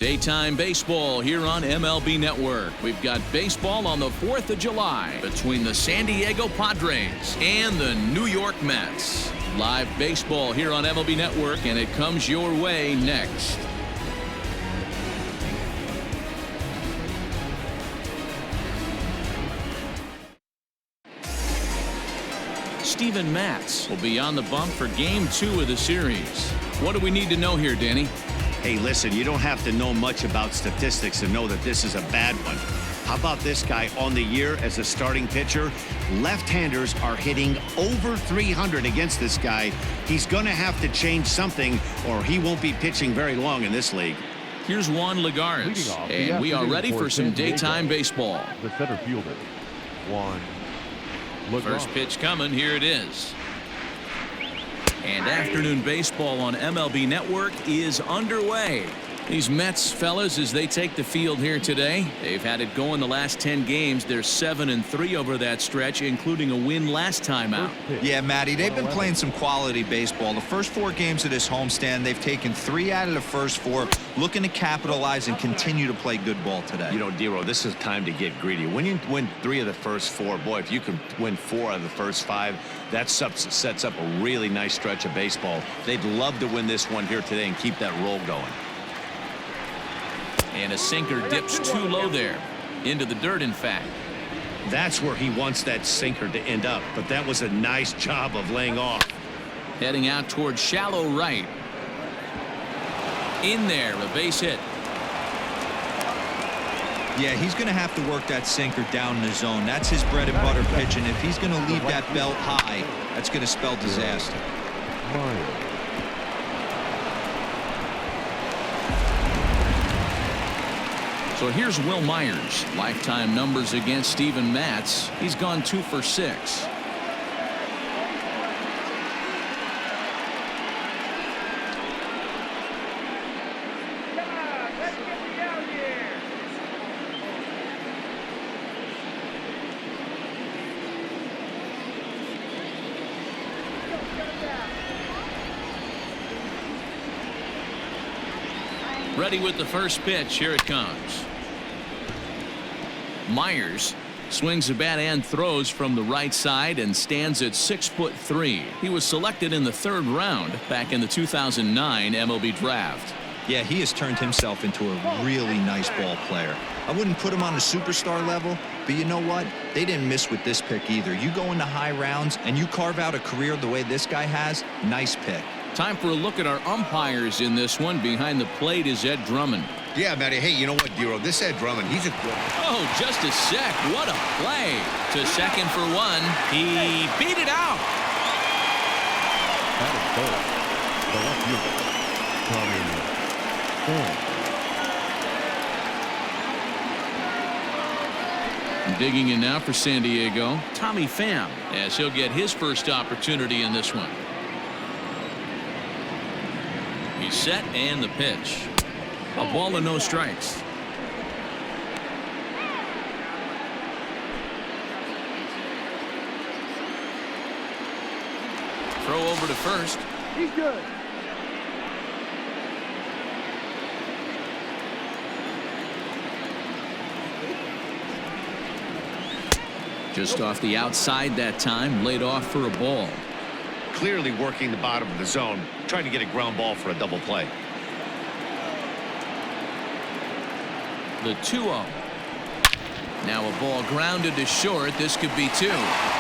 Daytime baseball here on MLB Network. We've got baseball on the 4th of July between the San Diego Padres and the New York Mets. Live baseball here on MLB Network, and it comes your way next. Steven Matz will be on the bump for Game 2 of the series. What do we need to know here, Danny? Hey, listen, you don't have to know much about statistics to know that this is a bad one. How about this guy on the year as a starting pitcher? Left-handers are hitting over 300 against this guy. He's going to have to change something, or he won't be pitching very long in this league. Here's Juan Lagares, and we are ready for some daytime baseball. The center fielder, Juan Lagares. First pitch coming. Here it is. And afternoon baseball on MLB Network is underway. These Mets fellas, as they take the field here today, they've had it going the last 10 games. They're 7-3 over that stretch, including a win last time out. Yeah, Matty, they've been playing some quality baseball. The first 4 games of this homestand, they've taken 3 out of the first 4, looking to capitalize and continue to play good ball today. You know, Dero, this is time to get greedy. When you win 3 of the first 4, boy, if you can win 4 out of the first 5, that sets up a really nice stretch of baseball. They'd love to win this one here today and keep that roll going. And a sinker dips too low there. Into the dirt, in fact. That's where he wants that sinker to end up, but that was a nice job of laying off. Heading out towards shallow right. In there, a base hit. Yeah, he's going to have to work that sinker down in the zone. That's his bread and butter pitch, and if he's going to leave that belt high, that's going to spell disaster. So here's Will Myers. Lifetime numbers against Steven Matz. He's gone 2 for 6. Ready with the first pitch. Here it comes. Myers swings the bat and throws from the right side and stands at 6'3". He was selected in the 3rd round back in the 2009 MLB draft. Yeah, he has turned himself into a really nice ball player. I wouldn't put him on the superstar level, but you know what? They didn't miss with this pick either. You go into high rounds and you carve out a career the way this guy has, nice pick. Time for a look at our umpires in this one. Behind the plate is Ed Drummond. Yeah, Matty. Hey, you know what, Dero? This Ed Drummond, he's a good. Oh, just a sec. What a play. To second for 1. He beat it out. That is goal. The left fielder, Tommy Pham. Digging in now for San Diego, Tommy Pham, as he'll get his first opportunity in this one. He's set, and the pitch. A ball and no strikes. Throw over to first. He's good. Just off the outside that time, laid off for a ball. Clearly working the bottom of the zone, trying to get a ground ball for a double play. The 2-0. Now a ball grounded to short. This could be 2.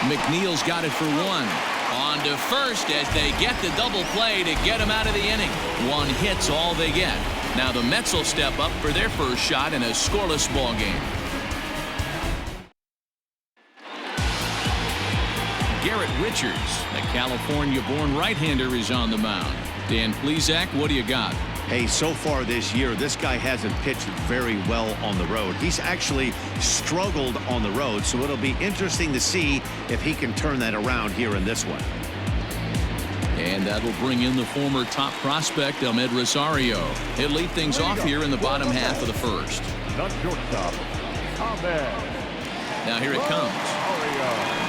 McNeil's got it for 1. On to first as they get the double play to get him out of the inning. 1 hit's all they get. Now the Mets will step up for their first shot in a scoreless ball game. Garrett Richards, the California-born right-hander, is on the mound. Dan Plesac, what do you got? Hey, so far this year, this guy hasn't pitched very well on the road. He's actually struggled on the road, so it'll be interesting to see if he can turn that around here in this one. And that'll bring in the former top prospect, Ahmed Rosario. He'll lead things off here in the bottom half of the first. Not shortstop, Ahmed. Now here it comes. Rosario.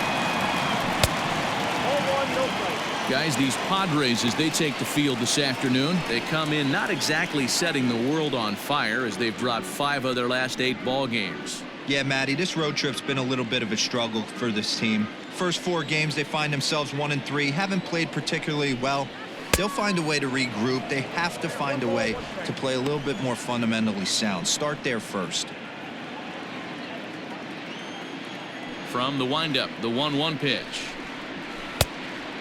0-1, no strikes. Guys, these Padres, as they take the field this afternoon, they come in not exactly setting the world on fire as they've dropped 5 of their last 8 ball games. Yeah, Matty, this road trip's been a little bit of a struggle for this team. First 4 games, they find themselves 1-3, haven't played particularly well. They'll find a way to regroup. They have to find a way to play a little bit more fundamentally sound. Start there first. From the windup, the 1-1 pitch.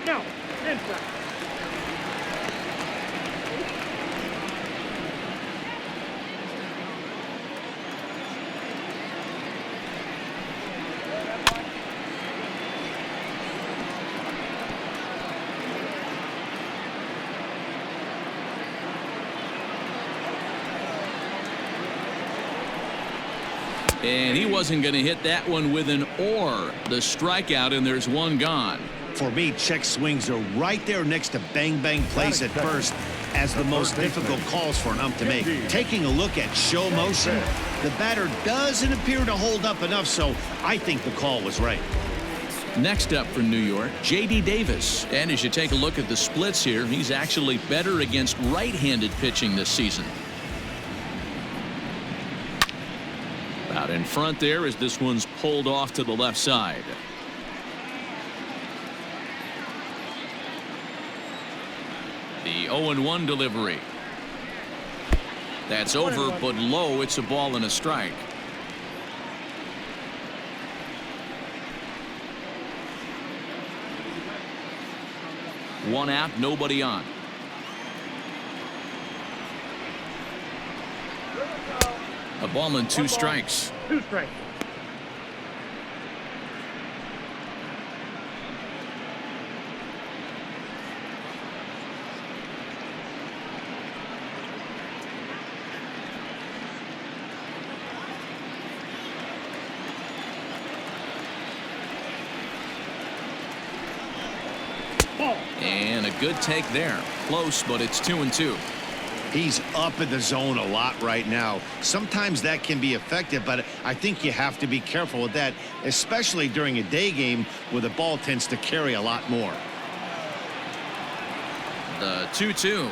No, inside. And he wasn't going to hit that one with an or. The strikeout, and there's 1 gone. For me, check swings are right there next to bang-bang plays at first as the most difficult calls for an ump to make. Taking a look at show motion, the batter doesn't appear to hold up enough, so I think the call was right. Next up for New York, J.D. Davis. And as you take a look at the splits here, he's actually better against right-handed pitching this season. Out in front there as this one's pulled off to the left side. The 0-1 delivery. That's over, but low. It's a ball and a strike. One out, nobody on. A ball and 2 strikes. 2 strikes. And a good take there. Close, but it's 2-2. He's up in the zone a lot right now. Sometimes that can be effective, but I think you have to be careful with that, especially during a day game where the ball tends to carry a lot more. The 2-2.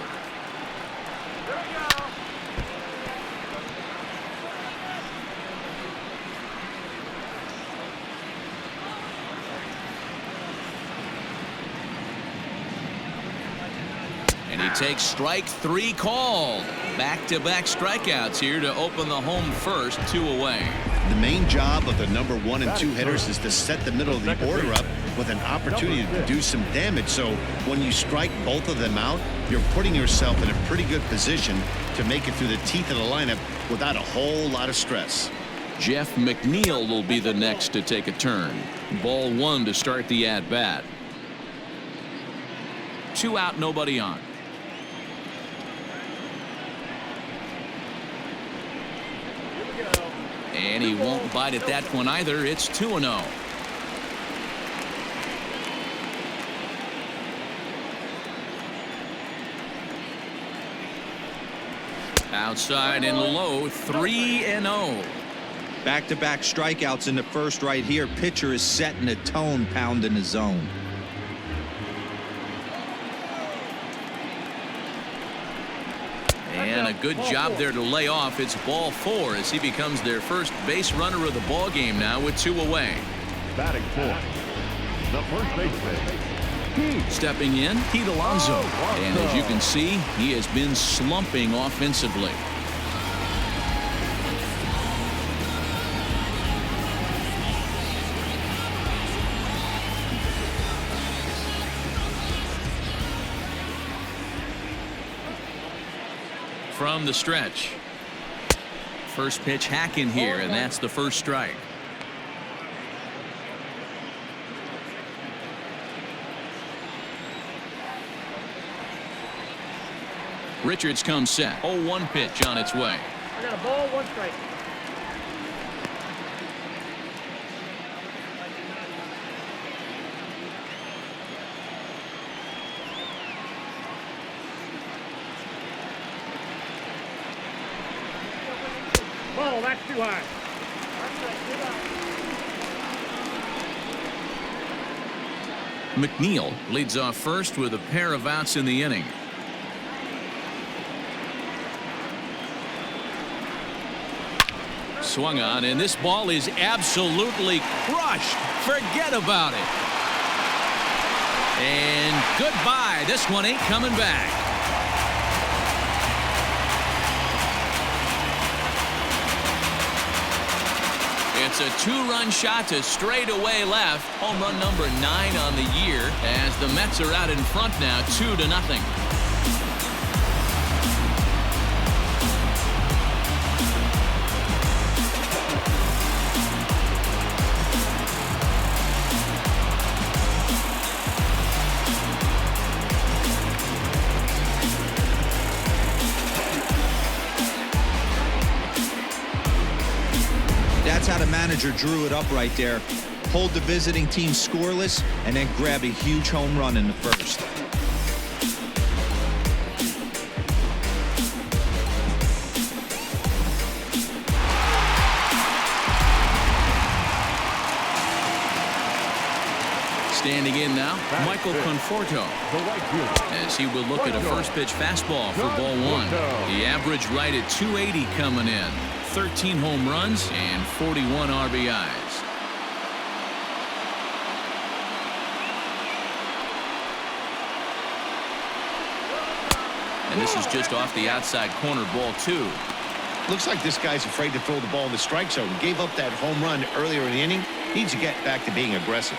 And he takes strike 3 called. Back-to-back strikeouts here to open the home first, 2 away. The main job of the number 1 and 2 hitters is to set the middle of the order up with an opportunity to do some damage. So when you strike both of them out, you're putting yourself in a pretty good position to make it through the teeth of the lineup without a whole lot of stress. Jeff McNeil will be the next to take a turn. Ball 1 to start the at-bat. 2 out, nobody on. And he won't bite at that one either. It's 2-0. Outside and low, 3-0. Back-to-back strikeouts in the first right here. Pitcher is setting a tone, pounding the zone. And a good job there to lay off. It's ball 4 as he becomes their first base runner of the ball game now with 2 away. Batting 4th, the first baseman. Stepping in, Pete Alonso. And as you can see, he has been slumping offensively. From the stretch. First pitch hack in here, and that's the first strike. Richards comes set. 0-1 pitch on its way. I got a ball, 1 strike. Oh, that's too high. McNeil leads off first with a pair of outs in the inning. Swung on, and this ball is absolutely crushed. Forget about it. And goodbye. This one ain't coming back. It's a two-run shot to straightaway left. Home run number 9 on the year as the Mets are out in front now 2-0. That's how the manager drew it up right there. Hold the visiting team scoreless and then grab a huge home run in the first. Standing in now, Michael Conforto, as he will look at a first pitch fastball for ball 1. The average right at 280 coming in. 13 home runs and 41 RBIs. And this is just off the outside corner, ball 2. Looks like this guy's afraid to throw the ball in the strike zone. Gave up that home run earlier in the inning. Needs to get back to being aggressive.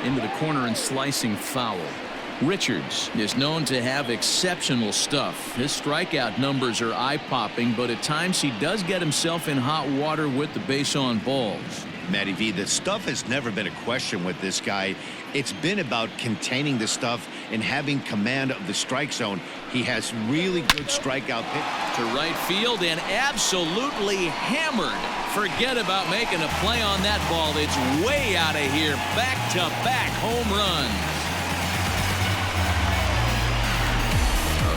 Into the corner and slicing foul. Richards is known to have exceptional stuff. His strikeout numbers are eye-popping, but at times he does get himself in hot water with the base on balls. Matty V, the stuff has never been a question with this guy. It's been about containing the stuff and having command of the strike zone. He has really good strikeout pitch. To right field and absolutely hammered. Forget about making a play on that ball. It's way out of here. Back-to-back home runs.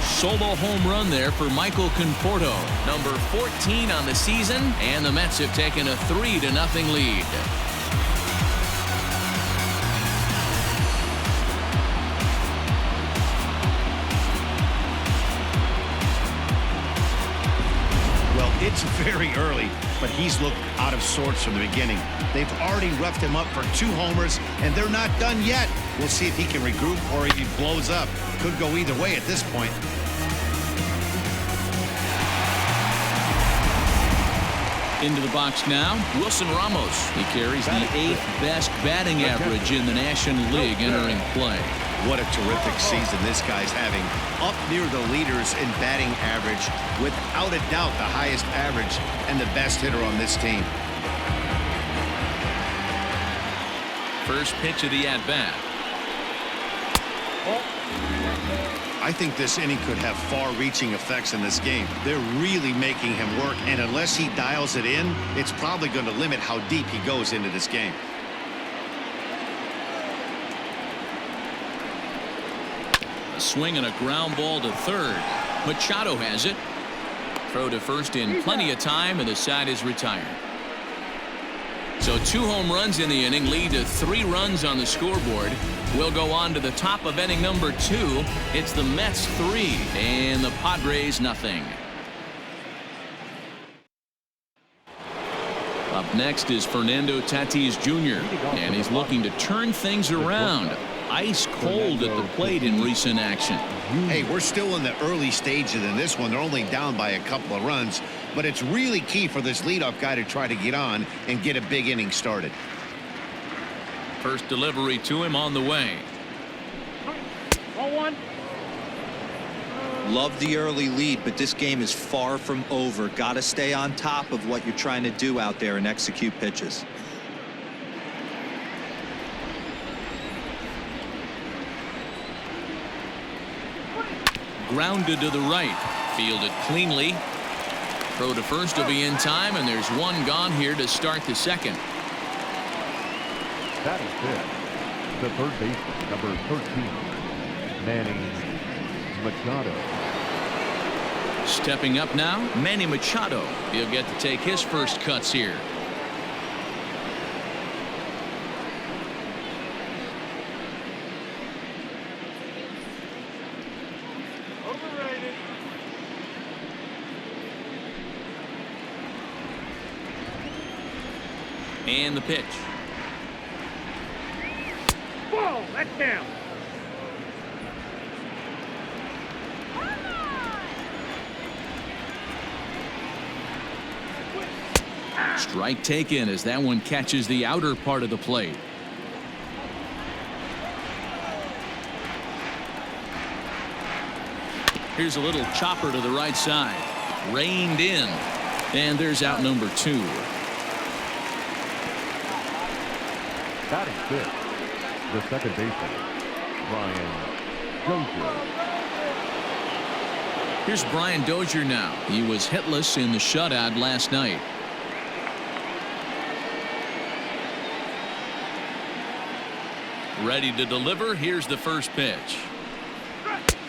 Solo home run there for Michael Conforto, number 14 on the season, and the Mets have taken a 3-0 lead. Well, it's very early, but he's looked out of sorts from the beginning. They've already roughed him up for 2 homers, and they're not done yet. We'll see if he can regroup or if he blows up. Could go either way at this point. Into the box now, Wilson Ramos. He carries the 8th best batting average in the National League entering play. What a terrific season this guy's having. Up near the leaders in batting average, without a doubt the highest average and the best hitter on this team. First pitch of the at-bat. I think this inning could have far-reaching effects in this game. They're really making him work, and unless he dials it in, it's probably going to limit how deep he goes into this game. A swing and a ground ball to third. Machado has it. Throw to first in plenty of time, and the side is retired. So 2 home runs in the inning lead to 3 runs on the scoreboard. We'll go on to the top of inning number 2. It's the Mets 3 and the Padres nothing. Up next is Fernando Tatis Jr. and he's looking to turn things around. Ice cold at the plate in recent action. Hey, we're still in the early stages in this one. They're only down by a couple of runs, but it's really key for this leadoff guy to try to get on and get a big inning started. First delivery to him on the way. 0-1. Love the early lead, but this game is far from over. Got to stay on top of what you're trying to do out there and execute pitches. Grounded to the right. Fielded cleanly. Throw to first will be in time, and there's one gone here to start the second. That is it. The third baseman, number 13, Manny Machado. Stepping up now, Manny Machado. He'll get to take his first cuts here. And the pitch. Ball, that's down. Strike taken as that one catches the outer part of the plate. Here's a little chopper to the right side. Reined in. And there's out number 2. Batting fifth, the second baseman, Brian Dozier. Here's Brian Dozier now. He was hitless in the shutout last night. Ready to deliver. Here's the first pitch.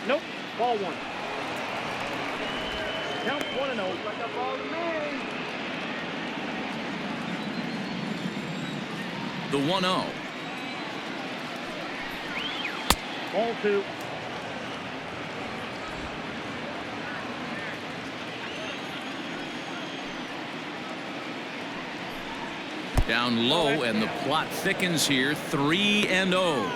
Nope. Ball 1. Count 1-0. Like a ball to me. The 1-0. Ball 2. Down low, and the plot thickens here. 3-0.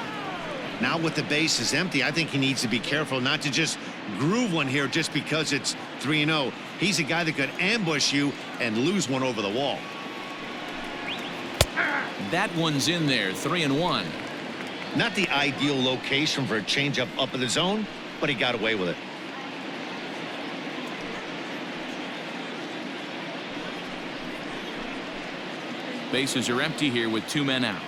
Now with the bases empty, I think he needs to be careful not to just groove one here just because it's 3-0. He's a guy that could ambush you and lose one over the wall. That one's in there. 3-1. Not the ideal location for a changeup up in the zone, but he got away with it. Bases are empty here with 2 men out.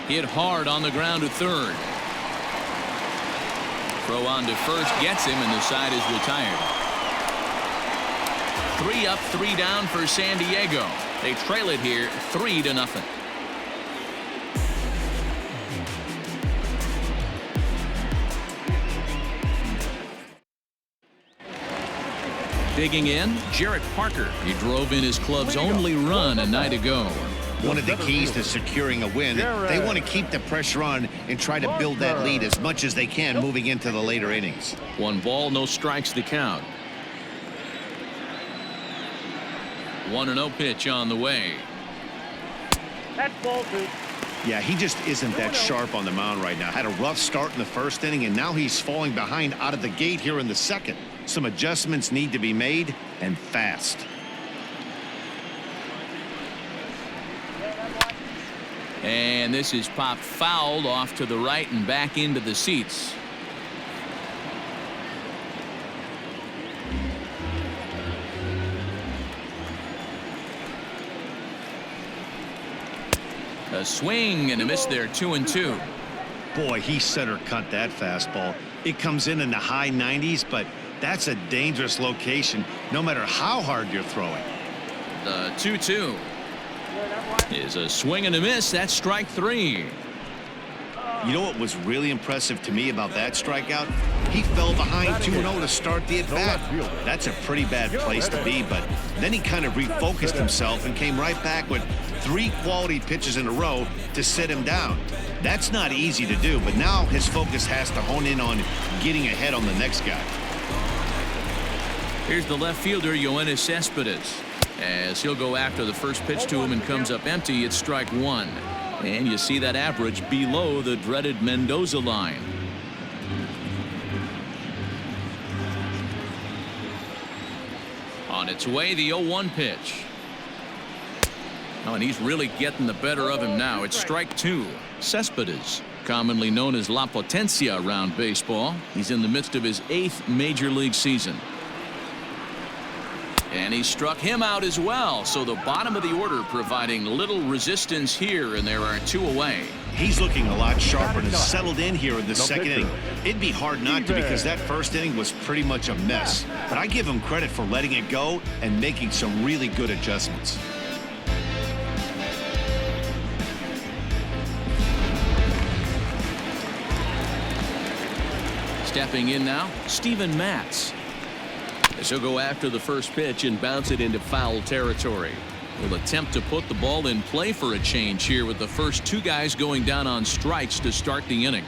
Hit hard on the ground to third. Throw on to first gets him, and the side is retired. 3 up, 3 down for San Diego. They trail it here 3-0. Digging in, Jarrett Parker. He drove in his club's only run a night ago. One of the keys to securing a win, they want to keep the pressure on and try to build that lead as much as they can moving into the later innings. 1 ball, no strikes to count. 1-0 pitch on the way. That's ball 2. Yeah, he just isn't that sharp on the mound right now. Had a rough start in the first inning, and now he's falling behind out of the gate here in the second. Some adjustments need to be made, and fast. And this is popped fouled off to the right and back into the seats. A swing and a miss there. 2-2. Boy, he center cut that fastball. It comes in the high 90s, but that's a dangerous location no matter how hard you're throwing. The 2-2 is a swing and a miss. That's strike 3. You know what was really impressive to me about that strikeout? He fell behind 2-0 to start the at-bat. That's a pretty bad place to be, but then he kind of refocused himself and came right back with 3 quality pitches in a row to sit him down. That's not easy to do, but now his focus has to hone in on getting ahead on the next guy. Here's the left fielder, Yoenis Cespedes. As he'll go after the first pitch to him and comes up empty, it's strike 1. And you see that average below the dreaded Mendoza line. On its way, the 0-1 pitch. Oh, and he's really getting the better of him now. It's strike 2. Cespedes, commonly known as La Potencia around baseball. He's in the midst of his 8th major league season. And he struck him out as well. So the bottom of the order providing little resistance here, and there are 2 away. He's looking a lot sharper and settled in here in the second inning. It'd be hard not to because that first inning was pretty much a mess. But I give him credit for letting it go and making some really good adjustments. Stepping in now, Steven Matz. As he'll go after the first pitch and bounce it into foul territory. He'll attempt to put the ball in play for a change here with the first two guys going down on strikes to start the inning.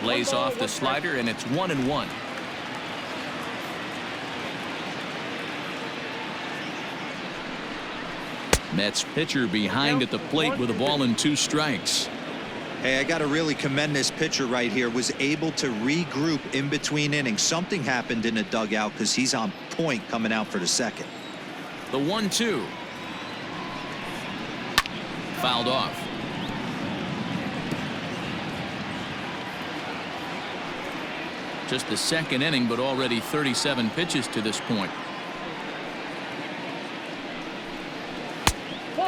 Lays off the slider, and it's 1-1. Mets pitcher behind at the plate with a ball and 2 strikes. Hey, I got to really commend this pitcher right here. Was able to regroup in between innings. Something happened in the dugout because he's on point coming out for the second. The 1-2. Fouled off. Just the second inning, but already 37 pitches to this point.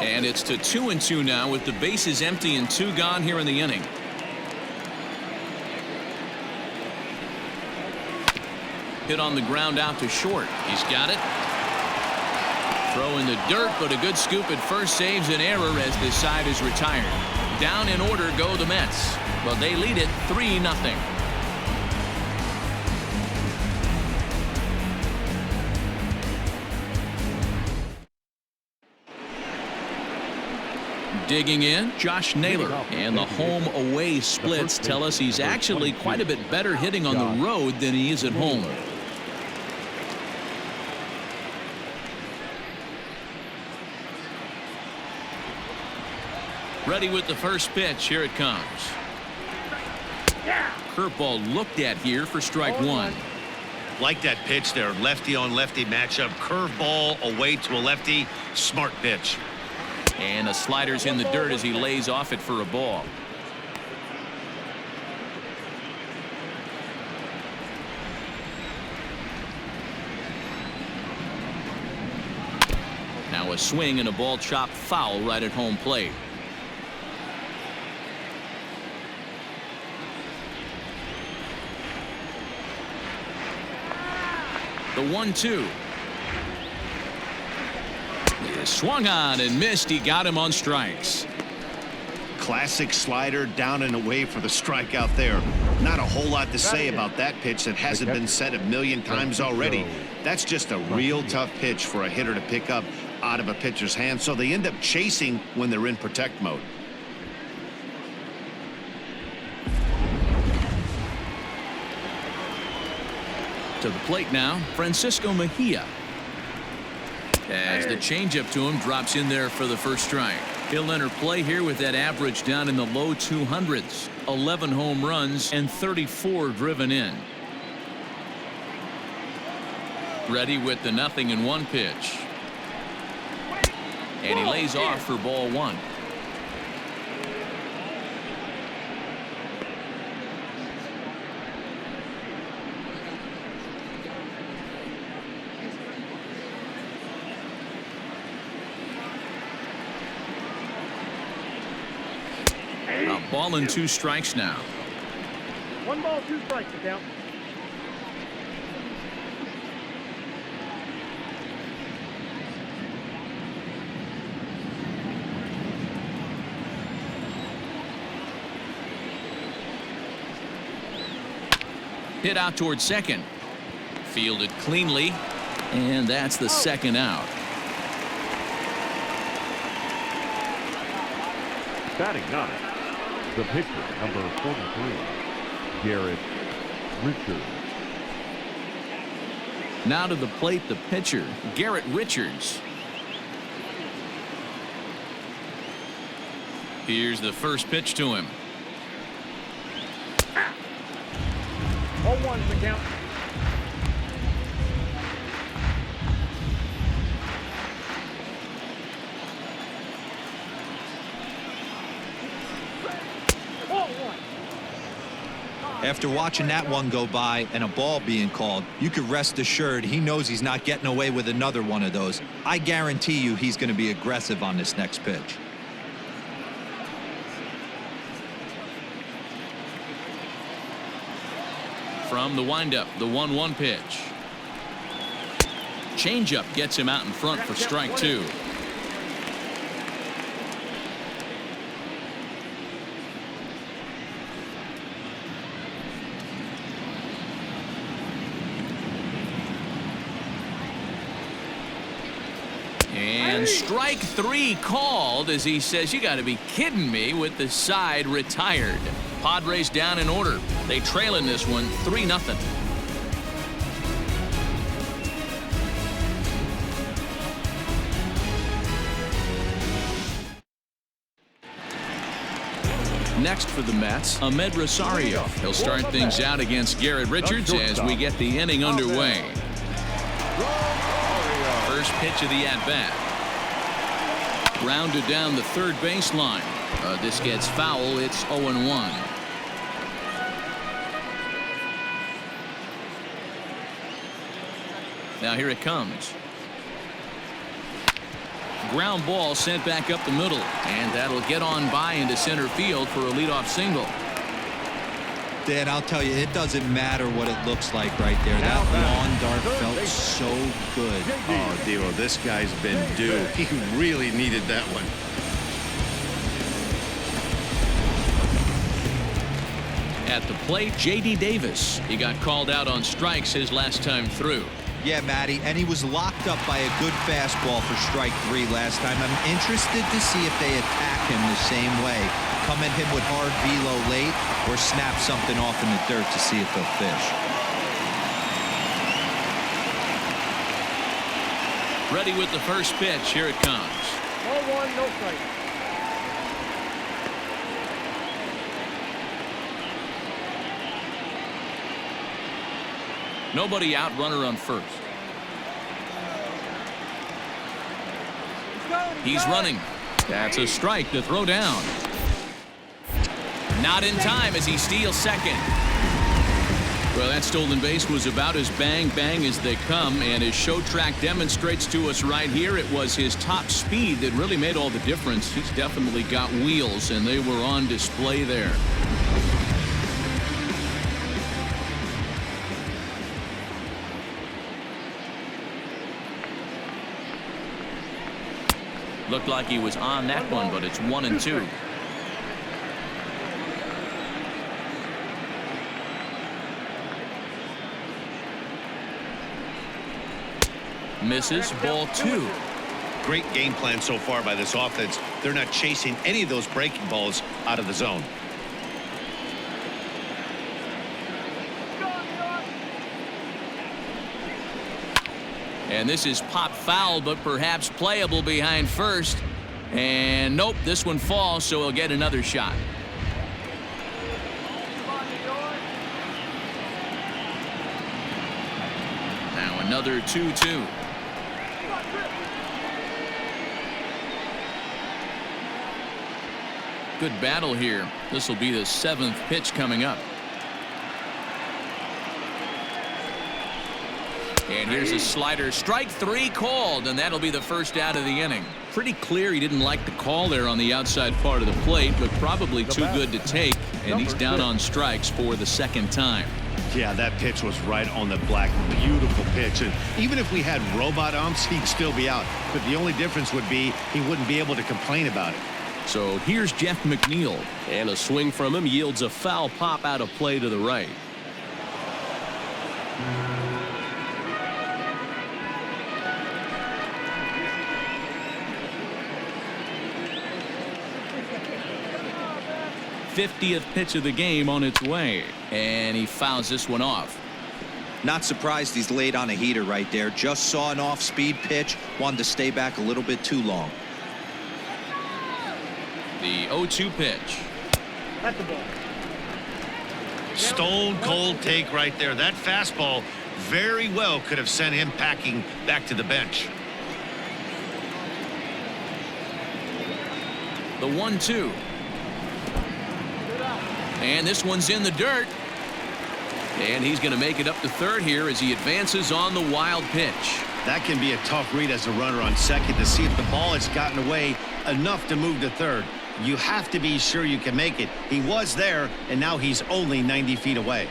And it's to 2-2 now with the bases empty and 2 gone here in the inning. Hit on the ground out to short. He's got it. Throw in the dirt, but a good scoop at first saves an error as this side is retired. Down in order go the Mets, but they lead it 3-0. Digging in, Josh Naylor, and the home-away splits tell us he's actually quite a bit better hitting on the road than he is at home. Ready with the first pitch. Here it comes. Curveball looked at here for strike 1. Like that pitch there, lefty on lefty matchup, curveball away to a lefty, smart pitch. And a slider's in the dirt as he lays off it for a ball. Now a swing and a ball chopped foul right at home plate. The 1-2. Swung on and missed. He got him on strikes. Classic slider down and away for the strikeout there. Not a whole lot to say about that pitch that hasn't been said a million times already. That's just a real tough pitch for a hitter to pick up out of a pitcher's hand, so they end up chasing when they're in protect mode. To the plate now, Francisco Mejia. As the changeup to him drops in there for the first strike. He'll enter play here with that average down in the low 200s. 11 home runs and 34 driven in. Ready with the 0-1 pitch. And he lays off for ball 1. A ball and 2 strikes now. 1 ball, 2 strikes to count. Hit out towards second. Fielded cleanly, and that's the second out. Batting 9, the pitcher, number 43, Garrett Richards. Now to the plate, the pitcher, Garrett Richards. Here's the first pitch to him. 0-1 to count. After watching that one go by and a ball being called, you could rest assured he knows he's not getting away with another one of those. I guarantee you he's going to be aggressive on this next pitch. From the windup, the 1-1 pitch. Changeup gets him out in front for strike 2. And strike 3 called as he says, you got to be kidding me, with the side retired. Padres down in order. They trail in this one 3-0. Next for the Mets, Ahmed Rosario. He'll start things out against Garrett Richards as we get the inning underway. First pitch of the at-bat. Grounded down the third baseline. This gets foul. It's 0-1. Now here it comes. Ground ball sent back up the middle, and that'll get on by into center field for a leadoff single. Dan, I'll tell you, it doesn't matter what it looks like right there. That lawn dart felt so good. Oh, Diego, this guy's been due. He really needed that one. At the plate, J.D. Davis. He got called out on strikes his last time through. Yeah, Matty, and he was locked up by a good fastball for strike 3 last time. I'm interested to see if they attack him the same way. Come at him with hard velo late or snap something off in the dirt to see if they'll fish. Ready with the first pitch. Here it comes. 0-1, no strike. Nobody out, runner on first. He's running. That's a strike to throw down. Not in time as he steals second. Well, that stolen base was about as bang-bang as they come, and his show track demonstrates to us right here it was his top speed that really made all the difference. He's definitely got wheels, and they were on display there. Looked like he was on that one, but it's 1-2. Misses, ball 2. Great game plan so far by this offense. They're not chasing any of those breaking balls out of the zone. And this is pop foul, but perhaps playable behind first. And nope, this one falls, so he'll get another shot. Now another 2-2. Good battle here. This will be the 7th pitch coming up. And here's a slider. Strike 3 called, and that'll be the first out of the inning. Pretty clear he didn't like the call there on the outside part of the plate, but probably too good to take, and he's down on strikes for the 2nd time. Yeah, that pitch was right on the black. Beautiful pitch. And even if we had robot umps, he'd still be out. But the only difference would be he wouldn't be able to complain about it. So here's Jeff McNeil, and a swing from him yields a foul pop out of play to the right. '50th pitch of the game on its way, and he fouls this one off. Not surprised he's laid on a heater right there. Just saw an off-speed pitch, wanted to stay back a little bit too long. The 0-2 pitch. That's the ball. Stone cold take right there. That fastball very well could have sent him packing back to the bench. The 1-2. And this one's in the dirt. And he's going to make it up to third here as he advances on the wild pitch. That can be a tough read as a runner on second to see if the ball has gotten away enough to move to third. You have to be sure you can make it. He was there, and now he's only 90 feet away.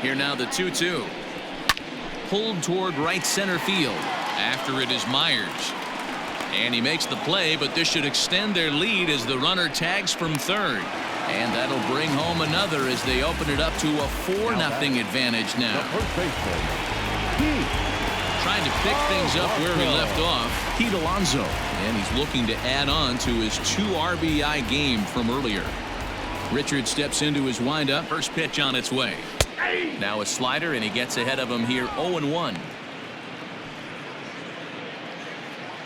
Here now the 2-2. Pulled toward right center field. After it is Myers. And he makes the play, but this should extend their lead as the runner tags from third. And that'll bring home another as they open it up to a 4-0 advantage now. The first baseman, Pete. Trying to pick things up where he left off. Pete Alonso. And he's looking to add on to his 2 RBI game from earlier. Richard steps into his windup. First pitch on its way. Now a slider, and he gets ahead of him here 0-1.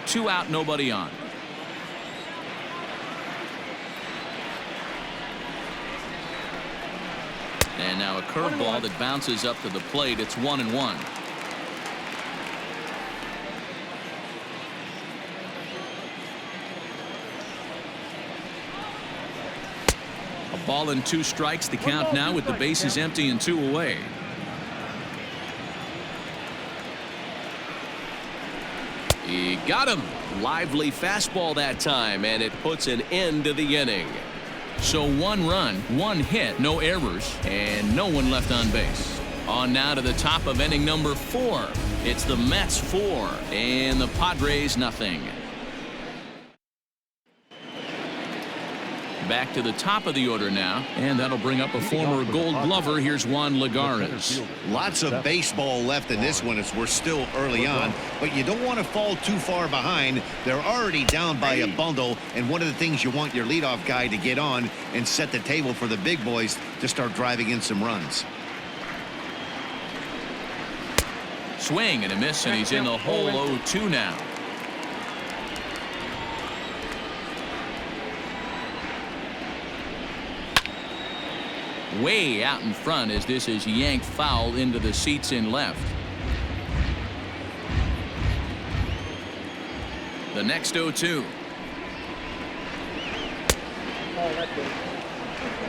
2 out, nobody on. And now a curveball that bounces up to the plate. It's 1-1. A ball and 2 strikes. The count now with the bases empty and 2 away. He got him. Lively fastball that time, and it puts an end to the inning. So 1 run, 1 hit, no errors, and no one left on base. On now to the top of inning number 4. It's the Mets 4 and the Padres nothing. Back to the top of the order now, and that'll bring up a former Gold Glover. Here's Juan Lagares. Lots of baseball left in this one as we're still early on, but you don't want to fall too far behind. They're already down by a bundle, and one of the things you want your leadoff guy to get on and set the table for the big boys to start driving in some runs. Swing and a miss, and he's in the hole 0-2 now. Way out in front as this is yanked foul into the seats in left. The next 0-2.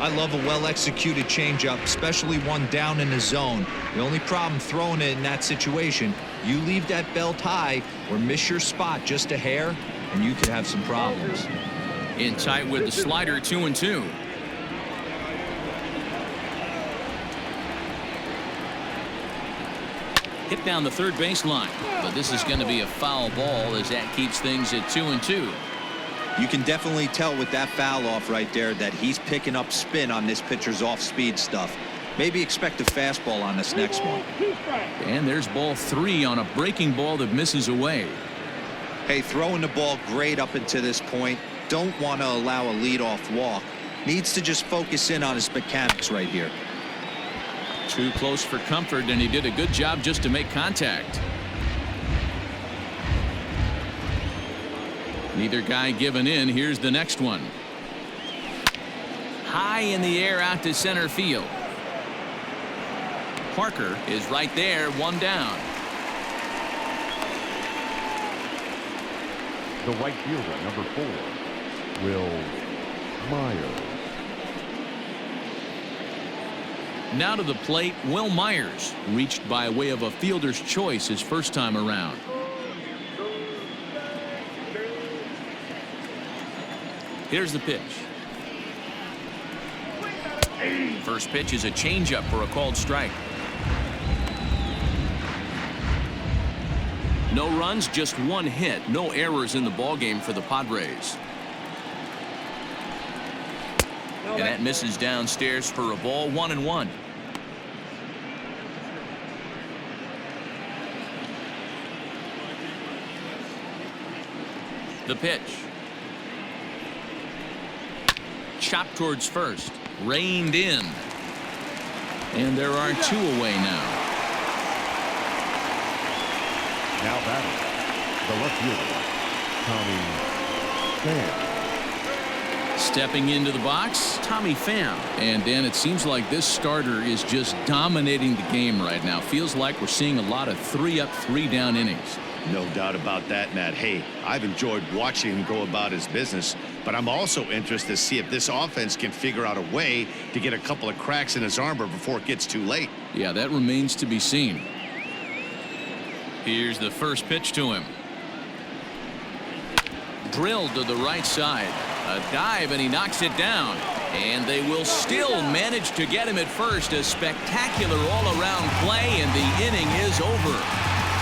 I love a well-executed changeup, especially one down in the zone. The only problem throwing it in that situation, you leave that belt high or miss your spot just a hair, and you could have some problems. In tight with the slider, 2-2. Hit down the third baseline, but this is going to be a foul ball as that keeps things at 2-2. You can definitely tell with that foul off right there that he's picking up spin on this pitcher's off-speed stuff. Maybe expect a fastball on this next one. And there's ball 3 on a breaking ball that misses away. Hey, throwing the ball great up until this point. Don't want to allow a leadoff walk. Needs to just focus in on his mechanics right here. Too close for comfort, and he did a good job just to make contact. Neither guy giving in. Here's the next one. High in the air out to center field. Parker is right there, 1 down. The right fielder, number 4, Will Myers. Now to the plate, Will Myers, reached by way of a fielder's choice his first time around. Here's the pitch. First pitch is a changeup for a called strike. No runs, just 1 hit. No errors in the ballgame for the Padres. And that misses downstairs for a ball, 1-1. The pitch. Chopped towards first. Reined in. And there are 2 away now. Now batting, the left fielder, Tommy Pham. Stepping into the box, Tommy Pham. And Dan, it seems like this starter is just dominating the game right now. Feels like we're seeing a lot of 3-up, 3-down innings. No doubt about that, Matt. Hey, I've enjoyed watching him go about his business, but I'm also interested to see if this offense can figure out a way to get a couple of cracks in his armor before it gets too late. Yeah, that remains to be seen. Here's the first pitch to him. Drilled to the right side. A dive, and he knocks it down. And they will still manage to get him at first. A spectacular all-around play, and the inning is over.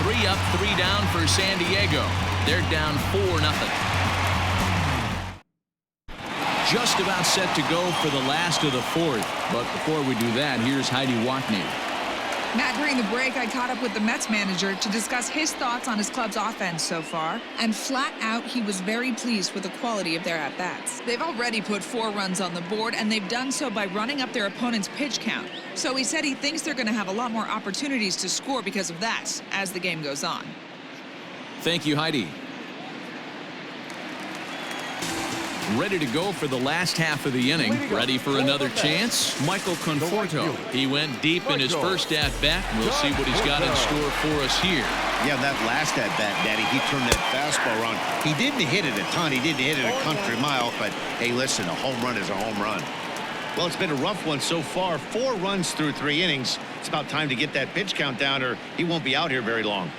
3 up, 3 down for San Diego. They're down 4-0. just about set to go for the last of the fourth. But before we do that, here's Heidi Watney. Matt, during the break, I caught up with the Mets manager to discuss his thoughts on his club's offense so far. And flat out, he was very pleased with the quality of their at-bats. They've already put 4 runs on the board, and they've done so by running up their opponent's pitch count. So he said he thinks they're going to have a lot more opportunities to score because of that as the game goes on. Thank you, Heidi. Ready to go for the last half of the inning. Ready for another chance. Michael Conforto. He went deep in his first at-bat. We'll see what he's got in store for us here. Yeah, that last at-bat, Daddy, he turned that fastball around. He didn't hit it a ton. He didn't hit it a country mile. But, hey, listen, a home run is a home run. Well, it's been a rough one so far. 4 runs through 3 innings. It's about time to get that pitch count down or he won't be out here very long.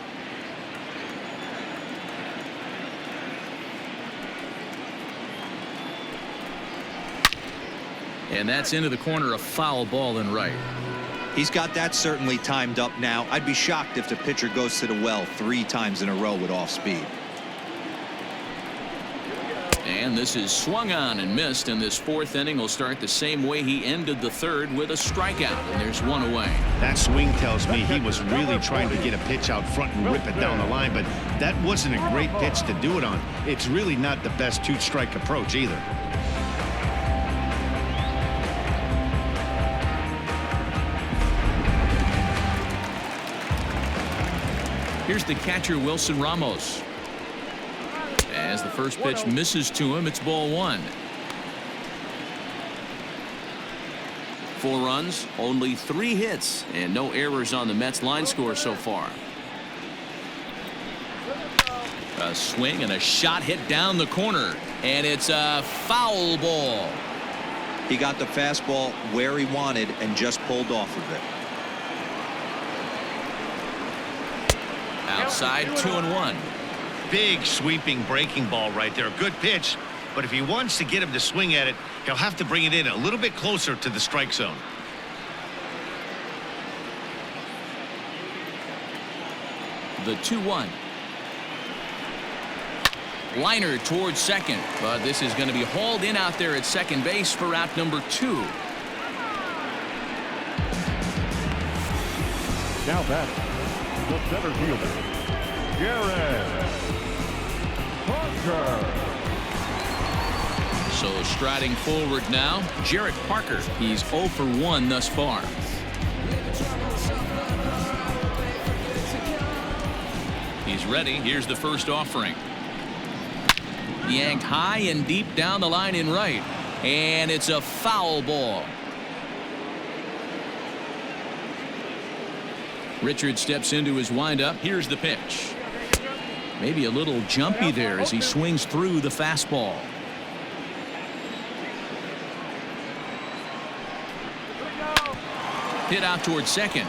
And that's into the corner, a foul ball in right. He's got that certainly timed up now. I'd be shocked if the pitcher goes to the well 3 times in a row with off speed. And this is swung on and missed, and this 4th inning will start the same way he ended the 3rd with a strikeout, and there's 1 away. That swing tells me he was really trying to get a pitch out front and rip it down the line, but that wasn't a great pitch to do it on. It's really not the best 2-strike approach either. Here's the catcher, Wilson Ramos. As the first pitch misses to him, it's ball 1. 4 runs, only 3 hits, and no errors on the Mets line score so far. A swing and a shot hit down the corner, and it's a foul ball. He got the fastball where he wanted and just pulled off of it. Outside, 2-1. Big sweeping breaking ball right there. Good pitch, but if he wants to get him to swing at it, he'll have to bring it in a little bit closer to the strike zone. The 2-1. Liner towards second, but this is going to be hauled in out there at second base for out number 2. Now batting, the center fielder, Javier Báez. So striding forward now, Jarrett Parker. He's 0 for 1 thus far. He's ready. Here's the first offering. Yanked high and deep down the line in right. And it's a foul ball. Richard steps into his windup. Here's the pitch. Maybe a little jumpy there as he swings through the fastball. Hit out towards second.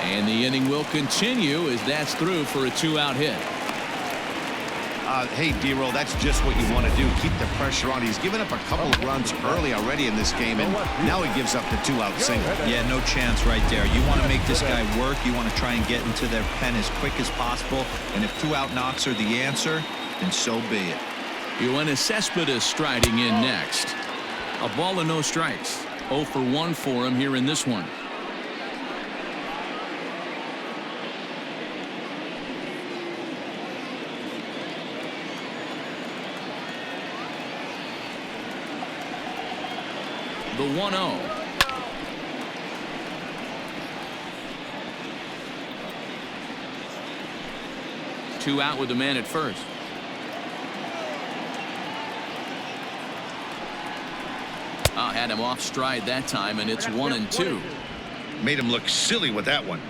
And the inning will continue as that's through for a 2-out hit. Hey, D-Roll, that's just what you want to do. Keep the pressure on. He's given up a couple of runs early already in this game, and now he gives up the 2-out single. Yeah, no chance right there. You want to make this guy work. You want to try and get into their pen as quick as possible. And if 2-out knocks are the answer, then so be it. Yoenis Cespedes striding in next. A ball and no strikes. 0 for 1 for him here in this one. The 1-0. Two out with the man at first. Had him off stride that time, and it's 1-2. Made him look silly with that one.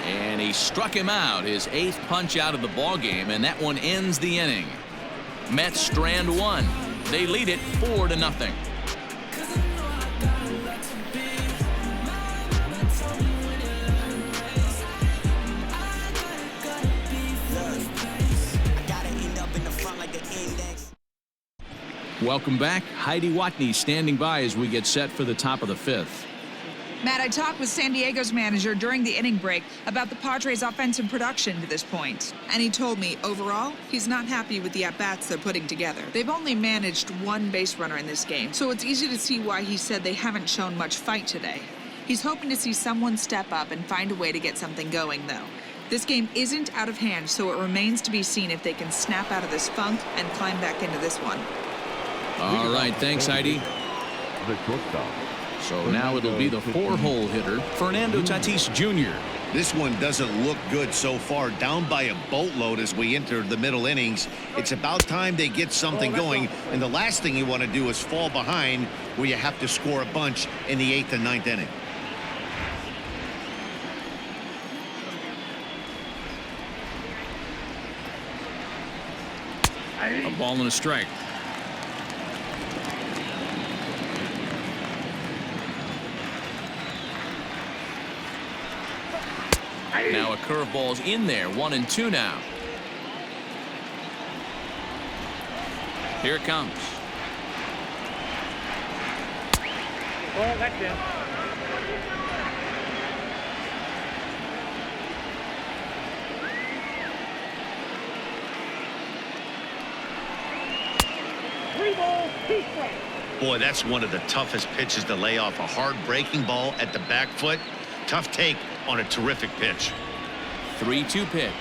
And he struck him out, his 8th punch out of the ball game, and that one ends the inning. Mets strand 1. They lead it 4-0. Welcome back. Heidi Watney standing by as we get set for the top of the 5th. Matt, I talked with San Diego's manager during the inning break about the Padres' offensive production to this point. And he told me, overall, he's not happy with the at-bats they're putting together. They've only managed one base runner in this game, so it's easy to see why he said they haven't shown much fight today. He's hoping to see someone step up and find a way to get something going, though. This game isn't out of hand, so it remains to be seen if they can snap out of this funk and climb back into this one. All right, thanks, Heidi. The shortstop. So now it'll be the 4-hole hitter, Fernando Tatis Jr. This one doesn't look good so far. Down by a boatload as we enter the middle innings. It's about time they get something going. And the last thing you want to do is fall behind where you have to score a bunch in the 8th and 9th inning. A ball and a strike. Now a curveball's in there. 1-2 now. Here it comes. Oh, that's in. Boy, that's one of the toughest pitches to lay off. A hard breaking ball at the back foot. Tough take on a terrific pitch. 3-2 pitch.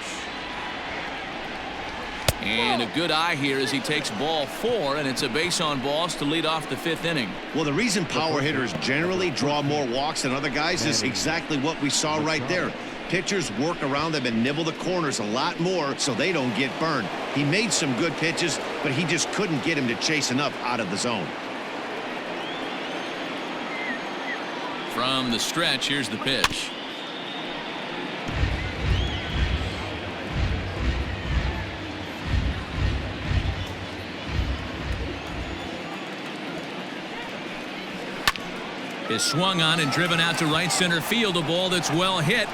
And a good eye here as he takes ball 4, and it's a base on balls to lead off the 5th inning. Well, the reason power hitters generally draw more walks than other guys is exactly what we saw right there. Pitchers work around them and nibble the corners a lot more so they don't get burned. He made some good pitches, but he just couldn't get him to chase enough out of the zone. From the stretch, here's the pitch. Is swung on and driven out to right center field. A ball that's well hit.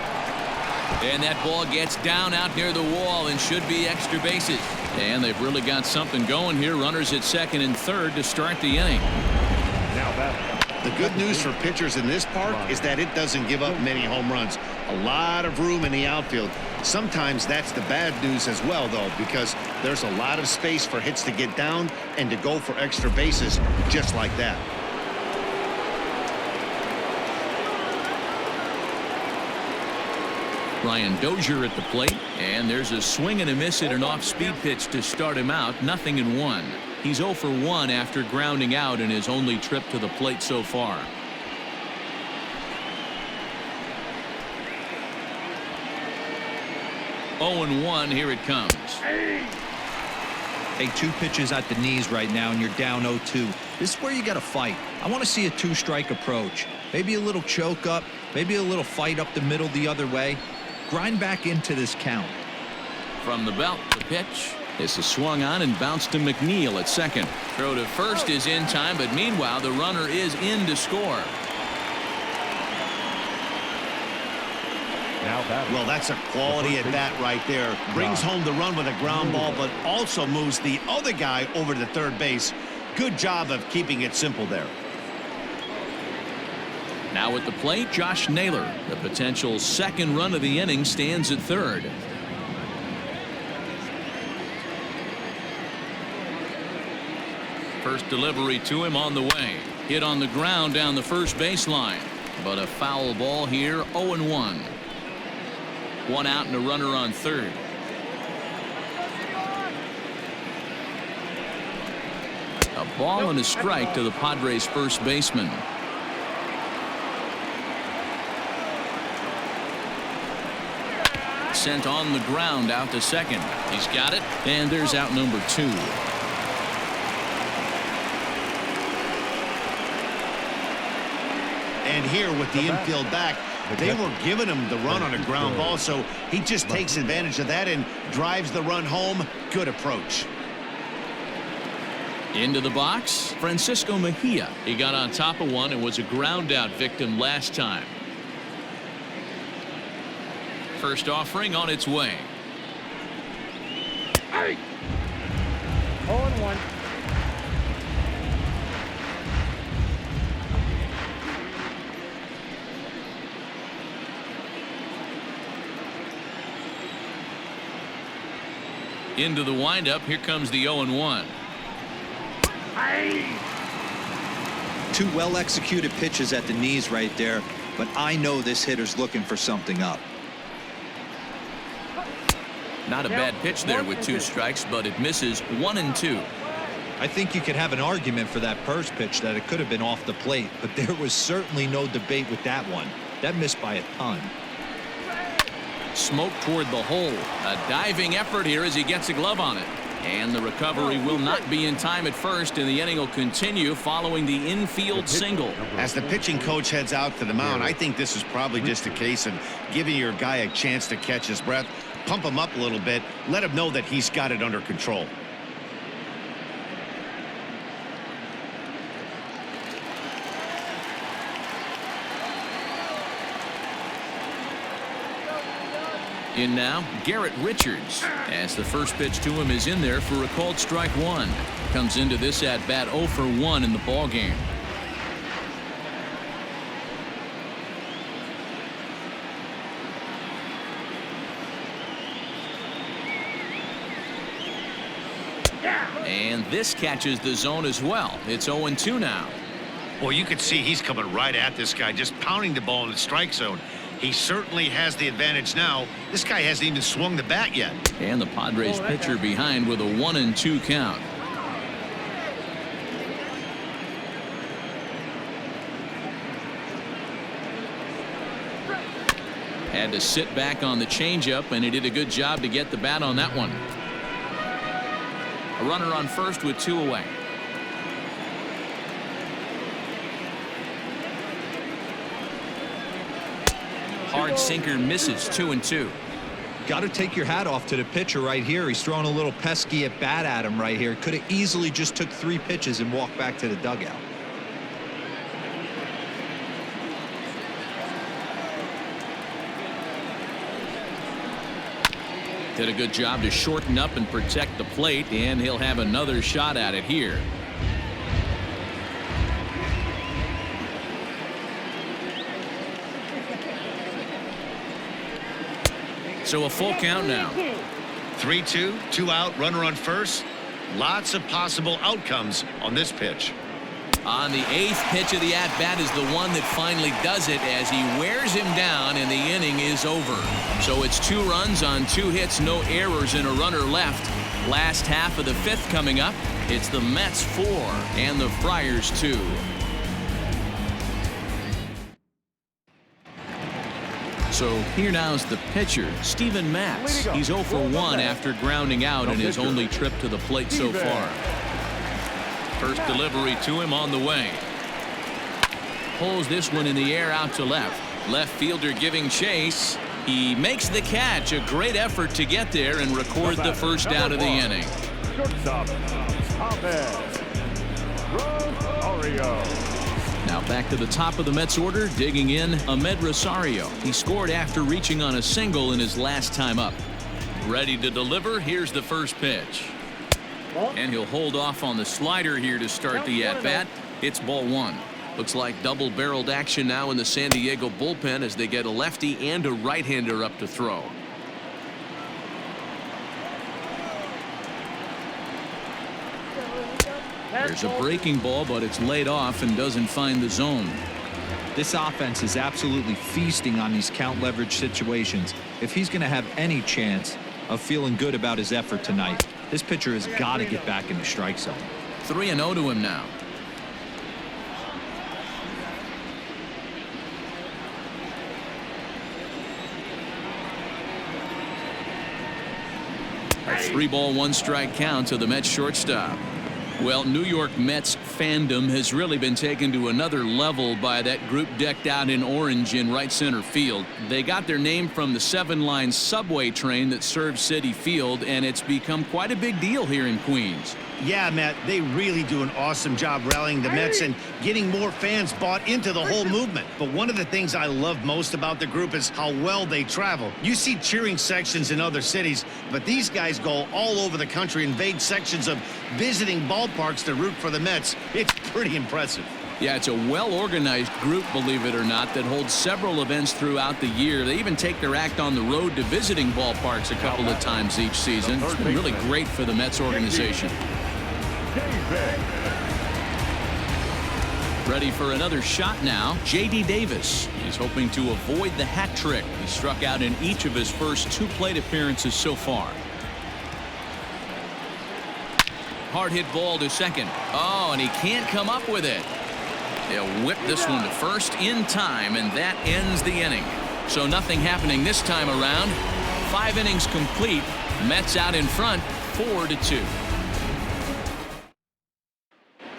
And that ball gets down out near the wall and should be extra bases. And they've really got something going here. Runners at 2nd and 3rd to start the inning. Now that. The good news for pitchers in this park is that it doesn't give up many home runs. A lot of room in the outfield. Sometimes that's the bad news as well, though, because there's a lot of space for hits to get down and to go for extra bases just like that. Brian Dozier at the plate, and there's a swing and a miss at an off-speed pitch to start him out. 0-1. He's 0 for 1 after grounding out in his only trip to the plate so far. Oh and 1. Here it comes. Hey, 2 pitches at the knees right now, and you're down 0-2. This is where you got to fight. I want to see a 2-strike approach. Maybe a little choke up, maybe a little fight up the middle the other way. Grind back into this count. From the belt, the pitch. This is swung on and bounced to McNeil at 2nd. Throw to 1st is in time, but meanwhile the runner is in to score. Well, that's a quality at bat right there. Brings home the run with a ground ball, but also moves the other guy over to 3rd base. Good job of keeping it simple there. Now at the plate, Josh Naylor. The potential 2nd run of the inning stands at 3rd. First delivery to him on the way. Hit on the ground down the first baseline. But a foul ball here. 0-1. 1 out and a runner on 3rd. A ball and a strike to the Padres first baseman. Sent on the ground out to 2nd. He's got it, and there's out number 2. And here with the infield back, they were giving him the run on a ground ball, so he just takes advantage of that and drives the run home. Good approach. Into the box, Francisco Mejia. He got on top of one and was a ground out victim last time. First offering on its way. 0-1. Into the windup. Here comes the 0-1. Two well-executed pitches at the knees right there, but I know this hitter's looking for something up. Not a bad pitch there with 2 strikes, but it misses 1-2. I think you could have an argument for that first pitch that it could have been off the plate, but there was certainly no debate with that one. That missed by a ton. Smoke toward the hole. A diving effort here as he gets a glove on it. And the recovery will not be in time at first, and the inning will continue following the infield single. As the pitching coach heads out to the mound, I think this is probably just a case of giving your guy a chance to catch his breath, pump him up a little bit, let him know that he's got it under control. In now, Garrett Richards, as the first pitch to him is in there for a called strike 1. Comes into this at bat 0 for 1 in the ball game. And this catches the zone as well. It's 0-2 now. Well, you can see he's coming right at this guy, just pounding the ball in the strike zone. He certainly has the advantage now. This guy hasn't even swung the bat yet. And the Padres pitcher behind with a 1-2 count. Had to sit back on the changeup, and he did a good job to get the bat on that one. A runner on first with 2 away. Hard sinker misses 2-2. Got to take your hat off to the pitcher right here. He's throwing a little pesky at bat at him right here. Could have easily just took 3 pitches and walked back to the dugout. Did a good job to shorten up and protect the plate, and he'll have another shot at it here. So a full count now. 3-2, 2 out, runner on first. Lots of possible outcomes on this pitch. On the 8th pitch of the at-bat is the one that finally does it as he wears him down, and the inning is over. So it's 2 runs on 2 hits, no errors, and a runner left. Last half of the 5th coming up. It's the Mets 4 and the Friars 2. So here now is the pitcher, Steven Matz. He's 0 for 1 after grounding out in his only trip to the plate so far. First delivery to him on the way. Pulls this one in the air out to left. Left fielder giving chase. He makes the catch. A great effort to get there and record the first out of the inning. Shortstop, Rosario. Now back to the top of the Mets order, digging in Ahmed Rosario. He scored after reaching on a single in his last time up. Ready to deliver. Here's the first pitch. And he'll hold off on the slider here to start the at-bat. It's ball 1. Looks like double-barreled action now in the San Diego bullpen as they get a lefty and a right-hander up to throw. There's a breaking ball, but it's laid off and doesn't find the zone. This offense is absolutely feasting on these count leverage situations. If he's going to have any chance of feeling good about his effort tonight, this pitcher has got to get back in the strike zone. 3-0 to him now. A 3-ball, 1-strike count to the Mets shortstop. Well, New York Mets fandom has really been taken to another level by that group decked out in orange in right center field. They got their name from the 7-line subway train that serves Citi Field, and it's become quite a big deal here in Queens. Yeah, Matt, they really do an awesome job rallying the Mets and getting more fans bought into the whole movement. But one of the things I love most about the group is how well they travel. You see cheering sections in other cities, but these guys go all over the country, invade sections of visiting ballparks to root for the Mets. It's pretty impressive. Yeah, it's a well-organized group, believe it or not, that holds several events throughout the year. They even take their act on the road to visiting ballparks a couple of times each season. It's been really great for the Mets organization. Ready for another shot now, J.D. Davis. He's hoping to avoid the hat trick. He struck out in each of his first 2 plate appearances so far. Hard hit ball to second. Oh, and he can't come up with it. They'll whip this one to first in time, and that ends the inning. So nothing happening this time around. 5 innings complete. Mets out in front, 4-2.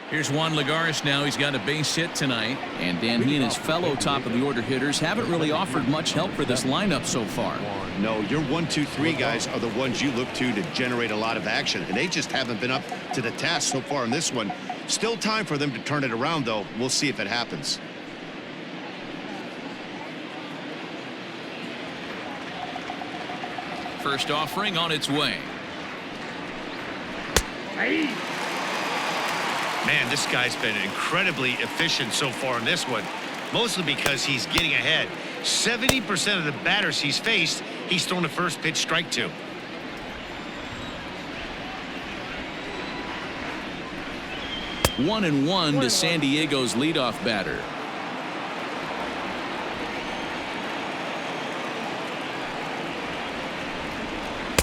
Here's Juan Lagares now. He's got a base hit tonight. And Dan, he and his fellow top-of-the-order hitters haven't really offered much help for this lineup so far. No, your 1, 2, 3 guys are the ones you look to generate a lot of action, and they just haven't been up to the task so far in this one. Still time for them to turn it around, though. We'll see if it happens. First offering on its way. Man, this guy's been incredibly efficient so far in this one, mostly because he's getting ahead. 70% of the batters he's faced, he's thrown a first pitch strike to. One and one to San Diego's leadoff batter.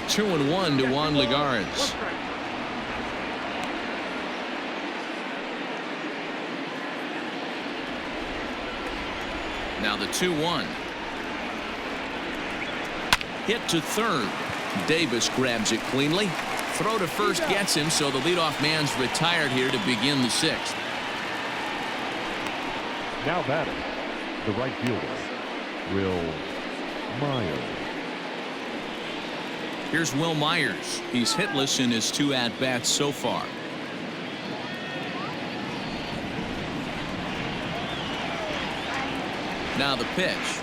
Two and one to Juan Lagares. Now the 2-1. Hit to third. Davis grabs it cleanly. Throw to first gets him, so the leadoff man's retired here to begin the 6th. Now batting, the right fielder, Will Myers. Here's Will Myers. He's hitless in his 2 at-bats so far. Now the pitch.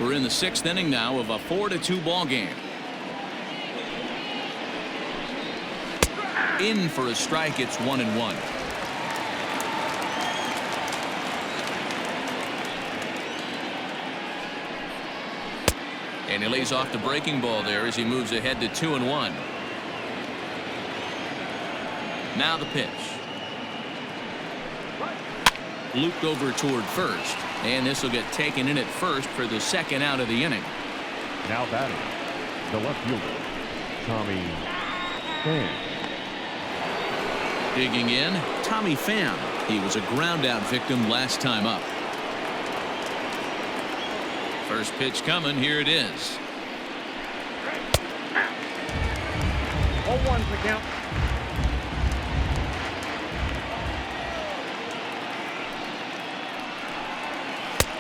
We're in the 6th inning now of a 4-2 ball game. In for a strike. It's 1-1. And he lays off the breaking ball there as he moves ahead to 2-1. Now the pitch. Looped over toward first, and this will get taken in at first for the 2nd out of the inning. Now batting, the left fielder, Tommy Pham. Digging in, Tommy Pham. He was a ground out victim last time up. First pitch coming. Here it is. 0-1's the count.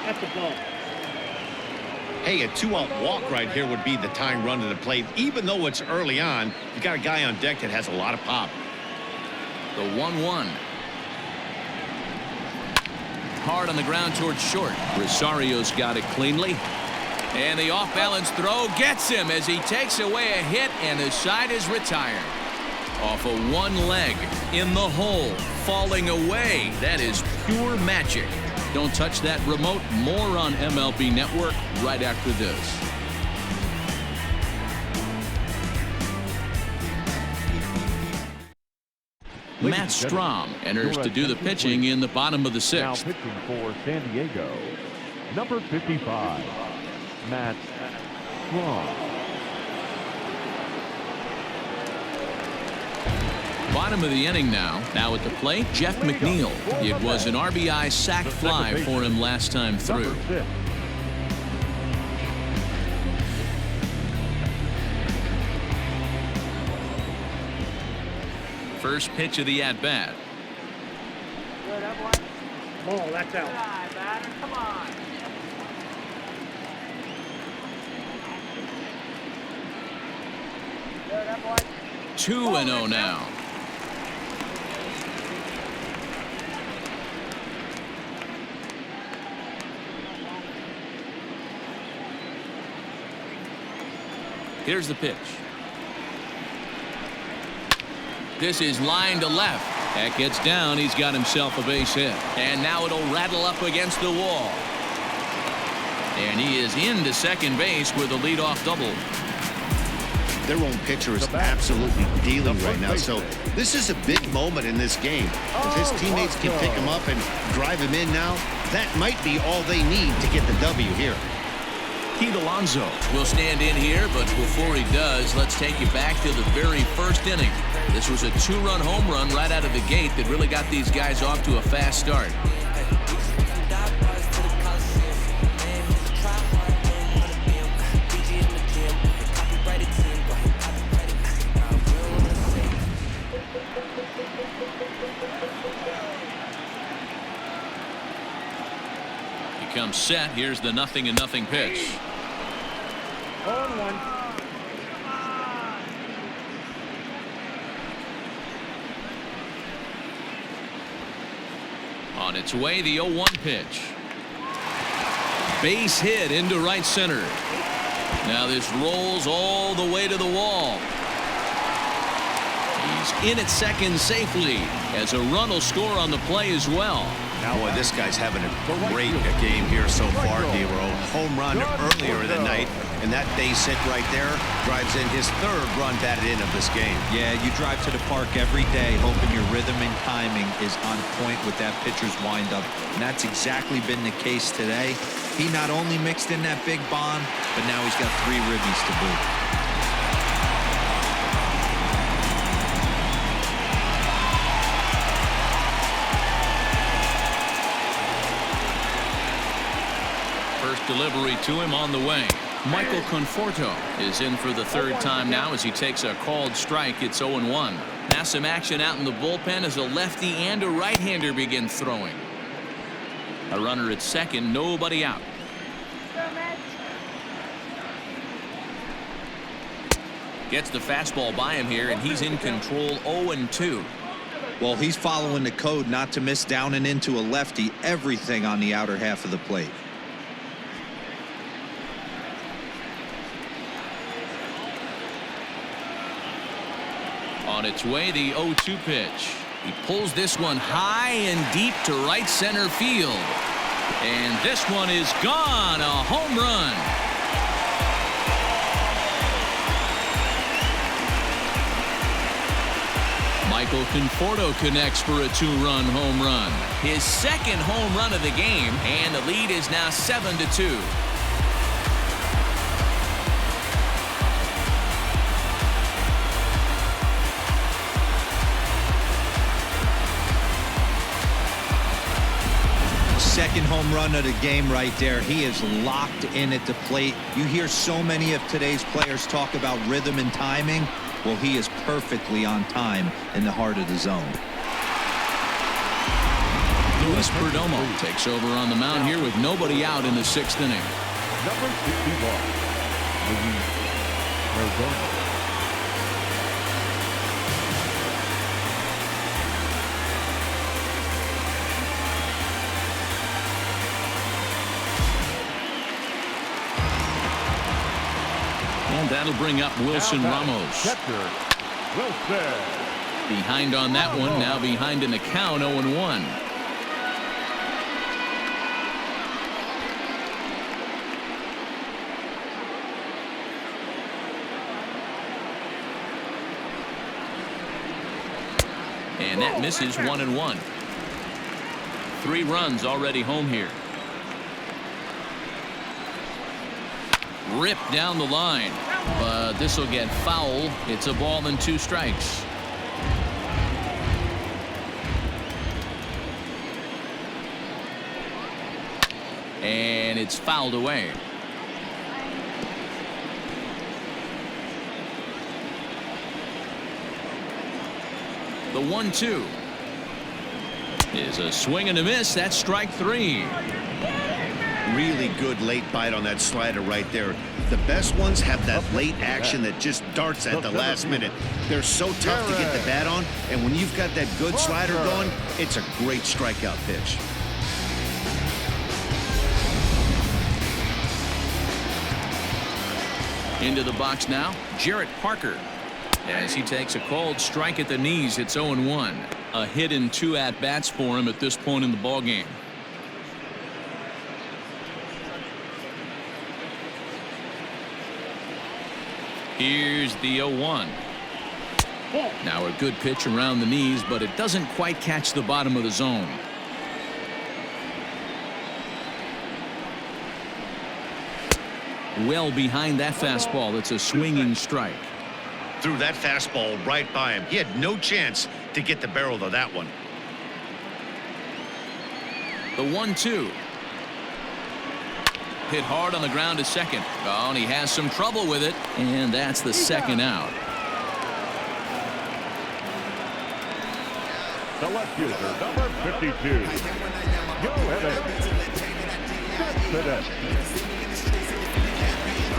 That's a ball. Hey, a 2-out walk right here would be the tying run to the plate. Even though it's early on, you got a guy on deck that has a lot of pop. The 1-1. Hard on the ground towards short. Rosario's got it cleanly. And the off-balance throw gets him as he takes away a hit, and the side is retired. Off of one leg, in the hole, falling away. That is pure magic. Don't touch that remote. More on MLB Network right after this. Matt Strahm enters to do the pitching in the bottom of the 6th. Now pitching for San Diego, number 55, Matt Strahm. Bottom of the inning now. Now at the plate, Jeff McNeil. It was an RBI sac fly for him last time through. First pitch of the at-bat. Ball, that's out. Come on. 2-0 now. Here's the pitch. This is line to left. That gets down. He's got himself a base hit. And now it'll rattle up against the wall. And he is into second base with a leadoff double. Their own pitcher is absolutely dealing right now. So this is a big moment in this game. If his teammates can pick him up and drive him in now, that might be all they need to get the W here. Pete Alonso will stand in here, but before he does, let's take you back to the very first inning. This was a two-run home run right out of the gate that really got these guys off to a fast start. He comes set. Here's the 0-0 pitch. 0-1. On its way, the 0-1 pitch. Base hit into right center. Now this rolls all the way to the wall. He's in at second safely as a run will score on the play as well. Boy, this guy's having a great game here so far, D-Row. Home run earlier in the night, and that base hit right there drives in his third run batted in of this game. Yeah, you drive to the park every day hoping your rhythm and timing is on point with that pitcher's windup, and that's exactly been the case today. He not only mixed in that big bomb, but now he's got 3 ribbies to boot. First delivery to him on the way. Michael Conforto is in for the third time now as he takes a called strike. It's 0-1. Now some action out in the bullpen as a lefty and a right-hander begin throwing. A runner at second, nobody out. Gets the fastball by him here, and he's in control. 0-2. Well, he's following the code not to miss down and into a lefty. Everything on the outer half of the plate. On its way, the 0-2 pitch. He pulls this one high and deep to right center field. And this one is gone. A home run. Michael Conforto connects for a 2-run home run. His second home run of the game, and the lead is now 7-2. Second home run of the game right there. He is locked in at the plate. You hear so many of today's players talk about rhythm and timing. Well, he is perfectly on time in the heart of the zone. Luis Perdomo takes over on the mound here with nobody out in the 6th inning. Number 61, Luis Perdomo. And that'll bring up Wilson Ramos. Catcher, Wilson. Behind on that one, now behind in the count, 0-1. And that misses. 1-1. 3 runs already home here. Ripped down the line, but this will get foul. It's a ball and 2 strikes. And it's fouled away. The 1-2 is a swing and a miss. That's strike 3. Really good late bite on that slider right there. The best ones have that late action that just darts at the last minute. They're so tough to get the bat on, and when you've got that good slider going, it's a great strikeout pitch. Into the box now, Jarrett Parker. as he takes a cold strike at the knees. It's 0-1. A hit in 2 at-bats for him at this point in the ballgame. Here's the 0-1. Now a good pitch around the knees, but it doesn't quite catch the bottom of the zone. Well behind that fastball. It's a swinging strike. Threw that fastball right by him. He had no chance to get the barrel of that one. The 1-2. Hit hard on the ground to second. Oh, and he has some trouble with it, and that's the second out. The left user, number 52. Go ahead.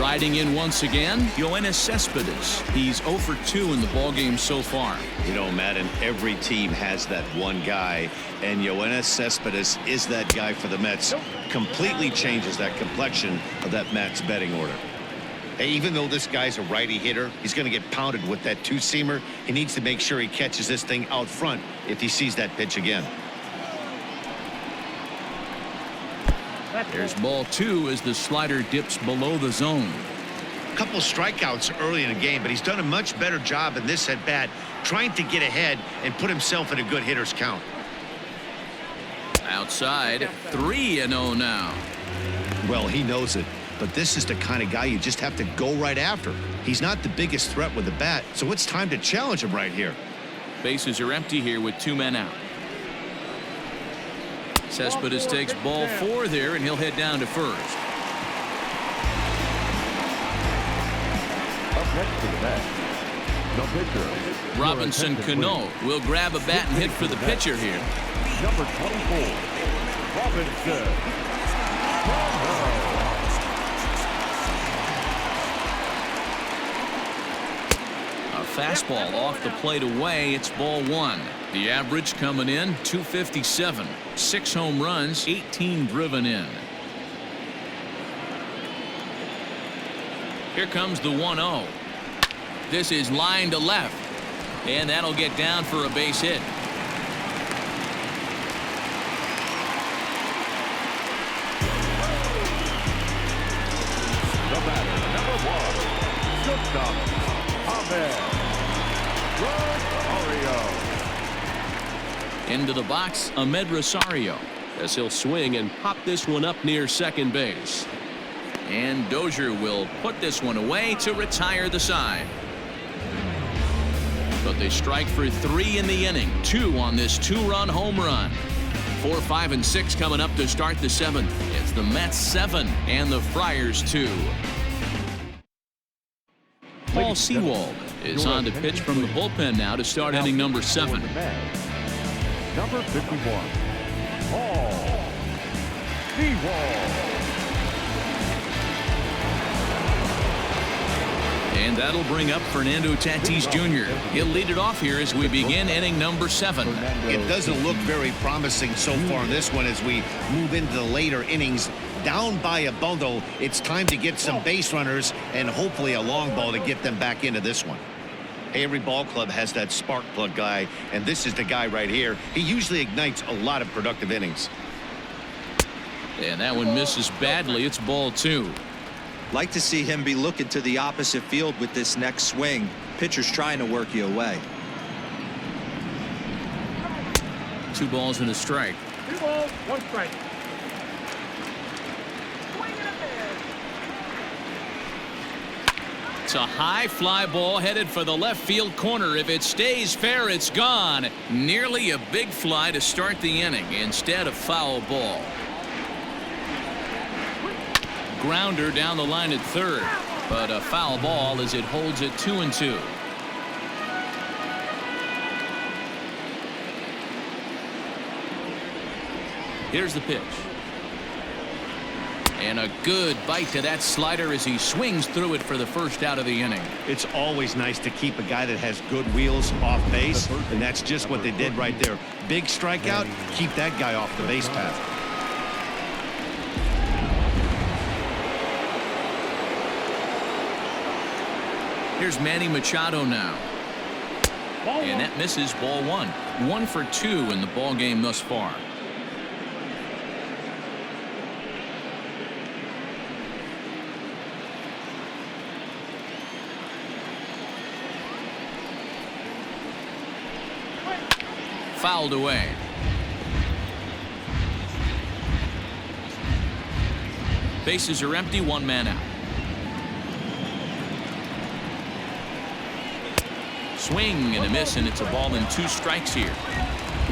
Riding in once again, Yoenis Cespedes. He's 0 for 2 in the ballgame so far. You know, Madden, every team has that one guy, and Yoenis Cespedes is that guy for the Mets. Completely changes that complexion of that Mets betting order. Hey, even though this guy's a righty hitter, he's going to get pounded with that two-seamer. He needs to make sure he catches this thing out front if he sees that pitch again. There's ball 2 as the slider dips below the zone. A couple strikeouts early in the game, but he's done a much better job in this at bat trying to get ahead and put himself in a good hitter's count. Outside, 3-0 now. Well, he knows it, but this is the kind of guy you just have to go right after. He's not the biggest threat with the bat, so it's time to challenge him right here. Bases are empty here with 2 men out. Cespedes takes ball 4 there, and he'll head down to first. Up next to the bat, the pitcher. Robinson Cano will grab a bat and hit for the pitcher here. Number 24, Robinson Cano. A fastball off the plate away. It's ball 1. The average coming in 257. 6 home runs, 18 driven in. Here comes the 1-0. This is line to left, and that'll get down for a base hit. The batter, number 1, shortstop, Rosario. Into the box, Ahmed Rosario, as he'll swing and pop this one up near second base. And Dozier will put this one away to retire the side. But they strike for 3 in the inning. 2 on this 2-run home run. 4, 5, and 6 coming up to start the 7th. It's the Mets 7 and the Friars 2. Paul Sewald is on to pitch from the bullpen now to start inning number 7. Number 51, Paul Sewald. And that'll bring up Fernando Tatis Jr. He'll lead it off here as we begin inning number 7. It doesn't look very promising so far in this one as we move into the later innings. Down by a bundle, it's time to get some base runners and hopefully a long ball to get them back into this one. Hey, every ball club has that spark plug guy, and this is the guy right here. He usually ignites a lot of productive innings. And that one misses badly. It's ball 2. Like to see him be looking to the opposite field with this next swing. Pitcher's trying to work you away. 2 balls and a strike. 2 balls, 1 strike. It's a high fly ball headed for the left field corner. If it stays fair, it's gone. Nearly a big fly to start the inning. Instead, a foul ball. Grounder down the line at third, but a foul ball as it holds it 2-2. Here's the pitch. And a good bite to that slider as he swings through it for the first out of the inning. It's always nice to keep a guy that has good wheels off base, and that's just what they did right there. Big strikeout, keep that guy off the base path. Here's Manny Machado now. And that misses ball one. 1 for 2 in the ball game thus far. Fouled away. Bases are empty, 1 man out. Swing and a miss, and it's a ball and 2 strikes here.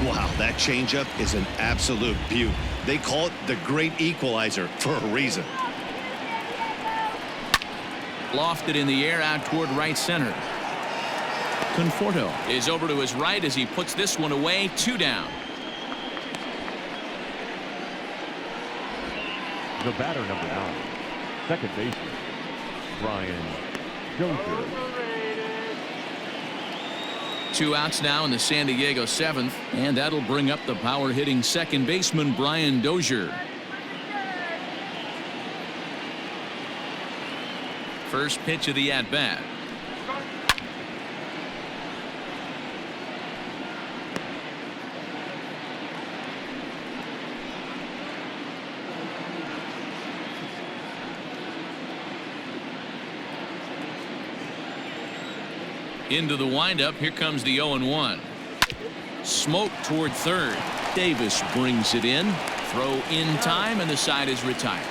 Wow, that changeup is an absolute beaut. They call it the great equalizer for a reason. Lofted in the air out toward right center. Conforto is over to his right as he puts this one away. 2 down. The batter, number 9, second baseman, Brian Dozier. 2 outs now in the San Diego 7th, and that'll bring up the power-hitting second baseman Brian Dozier. First pitch of the at-bat. Into the windup. Here comes the 0-1. Smoke toward third. Davis brings it in. Throw in time, and the side is retired.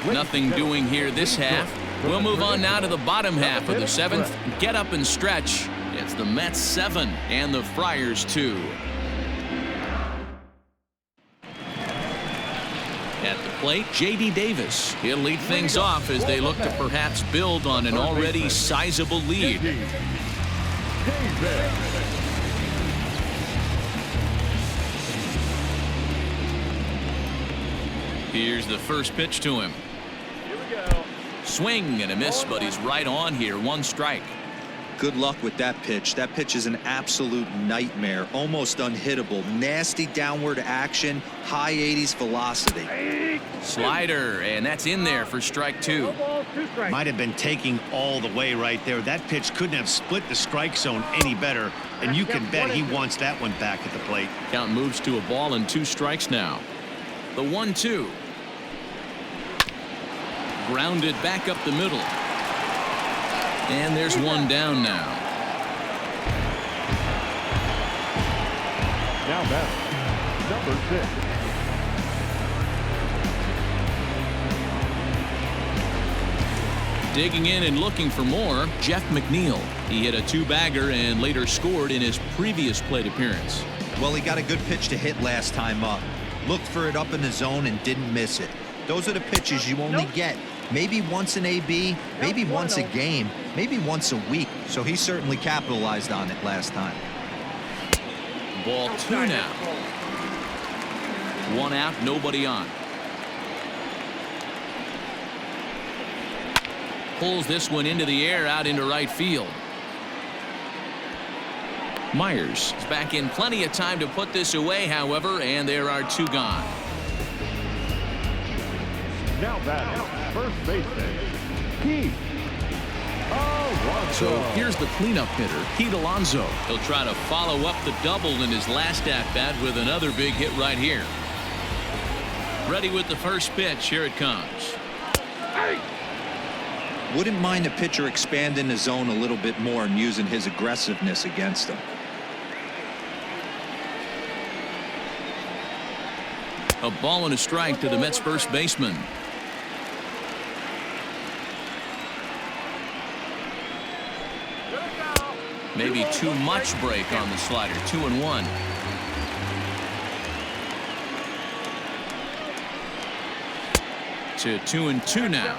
Nothing doing here this half. We'll move on now to the bottom half of the 7th. Get up and stretch. It's the Mets 7 and the Friars 2. At the plate, J.D. Davis. He'll lead things off as they look to perhaps build on an already sizable lead. Here's the first pitch to him. Swing and a miss, but he's right on here. 1 strike. Good luck with that pitch. That pitch is an absolute nightmare. Almost unhittable. Nasty downward action. High 80s velocity. Slider, and that's in there for strike 2. Might have been taking all the way right there. That pitch couldn't have split the strike zone any better, and you can bet he wants that one back at the plate. Count moves to a ball and 2 strikes now. The 1-2. Grounded back up the middle. And there's 1 down now. Now batting, number 6. Digging in and looking for more, Jeff McNeil. He hit a 2-bagger and later scored in his previous plate appearance. Well, he got a good pitch to hit last time up. Looked for it up in the zone and didn't miss it. Those are the pitches you only get maybe once an AB, maybe once a game, maybe once a week. So he certainly capitalized on it last time. Ball 2 now. 1 out, nobody on. Pulls this one into the air out into right field. Myers is back in plenty of time to put this away, however, and there are 2 gone. Now batting, first baseman, Pete Alonso. So here's the cleanup hitter, Pete Alonso. He'll try to follow up the double in his last at-bat with another big hit right here. Ready with the first pitch. Here it comes. Wouldn't mind a pitcher expanding the zone a little bit more and using his aggressiveness against him. A ball and a strike to the Mets first baseman. Maybe too much break on the slider. 2-1. To 2-2 now.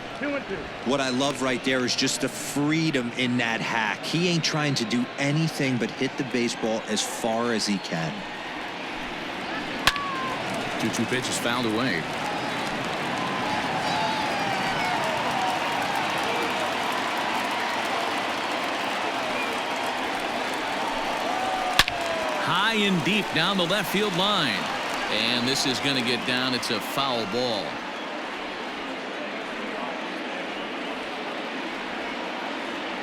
What I love right there is just the freedom in that hack. He ain't trying to do anything but hit the baseball as far as he can. 2-2 pitch is fouled away. High and deep down the left field line. And this is going to get down. It's a foul ball.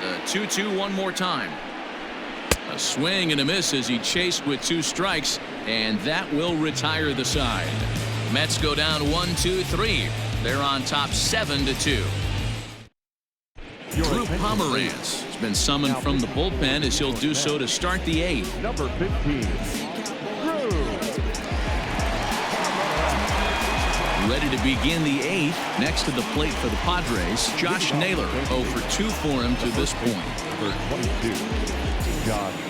The 2-2 one more time. A swing and a miss as he chased with 2 strikes, and that will retire the side. Mets go down 1-2-3. They're on top 7-2. Drew Pomeranz has been summoned from the bullpen as he'll do so to start the 8th. Number 15, Ready to begin the 8th. Next to the plate for the Padres, Josh Naylor, 0 for 2 for him to this point. number 22, Josh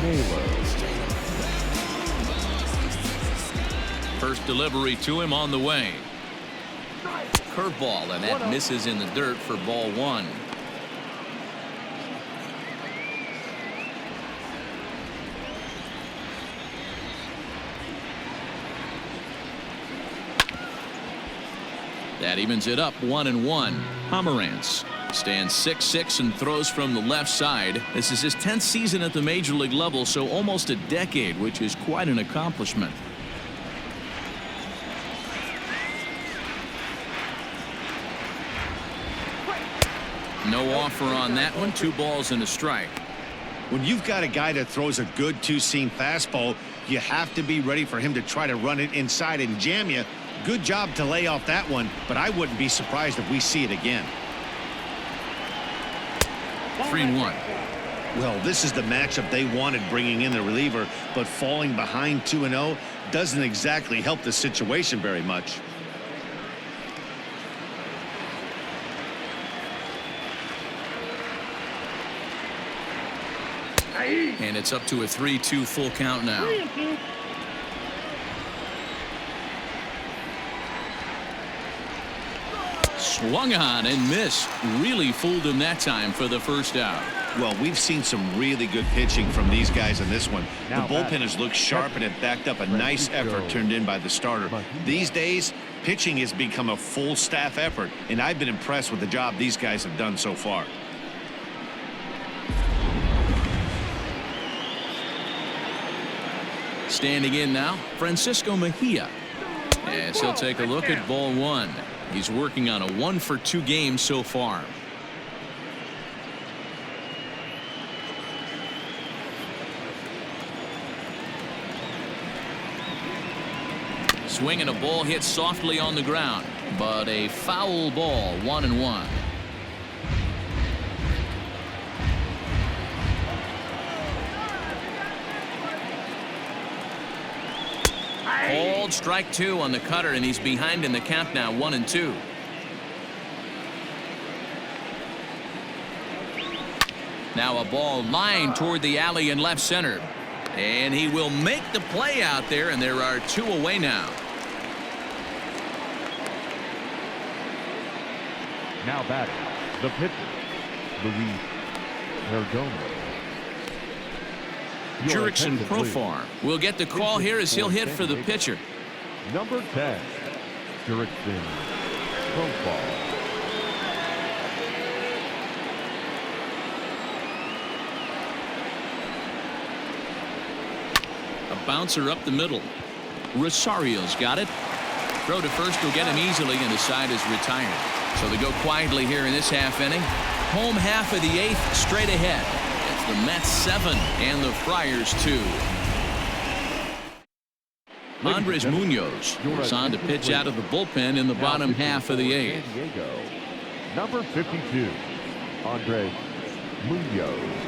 Naylor. First delivery to him on the way. Curveball, and that misses in the dirt for ball 1. That evens it up 1-1. Pomeranz stands 6'6" and throws from the left side. This is his 10th season at the major league level, so almost a decade, which is quite an accomplishment. No offer on that one. 2 balls and a strike. When you've got a guy that throws a good 2-seam fastball, you have to be ready for him to try to run it inside and jam you. Good job to lay off that one, but I wouldn't be surprised if we see it again. 3-1. Well, this is the matchup they wanted, bringing in the reliever, but falling behind 2-0 doesn't exactly help the situation very much. And it's up to a 3-2 full count now. 3-2. Swung on and missed. Really fooled him that time for the first out. Well, we've seen some really good pitching from these guys in this one. Now the bullpen has looked sharp and it backed up a nice effort turned in by the starter. These days, pitching has become a full staff effort, and I've been impressed with the job these guys have done so far. Standing in now, Francisco Mejia. As he'll take a look at ball 1. He's working on a 1-for-2 game so far. Swing and a ball hit softly on the ground, but a foul ball. 1-1. Called strike 2 on the cutter, and he's behind in the count now. 1-2. Now a ball lined toward the alley in left center, and he will make the play out there, and there are 2 away now. Now batting, the pitcher, Luis Perdomo. Jurickson Profar will get the call here as he'll hit for the pitcher. Number 10, Jurickson Profar. A bouncer up the middle. Rosario's got it. Throw to first will get him easily, and the side is retired. So they go quietly here in this half inning. Home half of the 8th straight ahead. It's the Mets 7 and the Friars 2. Andres Munoz is on to pitch out of the bullpen in the bottom half of the 8th. San Diego. Number 52, Andres Munoz.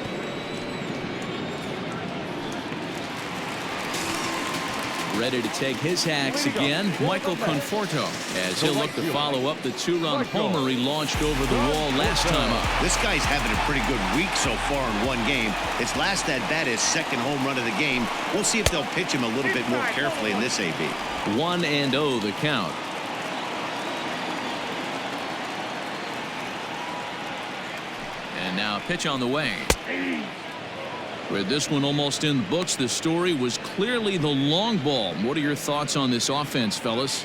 Ready to take his hacks again, Michael Conforto, as he'll look to follow up the 2-run homer he launched over the wall last time up. This guy's having a pretty good week so far in one game. His last at bat is second home run of the game. We'll see if they'll pitch him a little bit more carefully in this AB. 1-0 the count. And now a pitch on the way. With this one almost in the books, the story was clearly the long ball. What are your thoughts on this offense, fellas?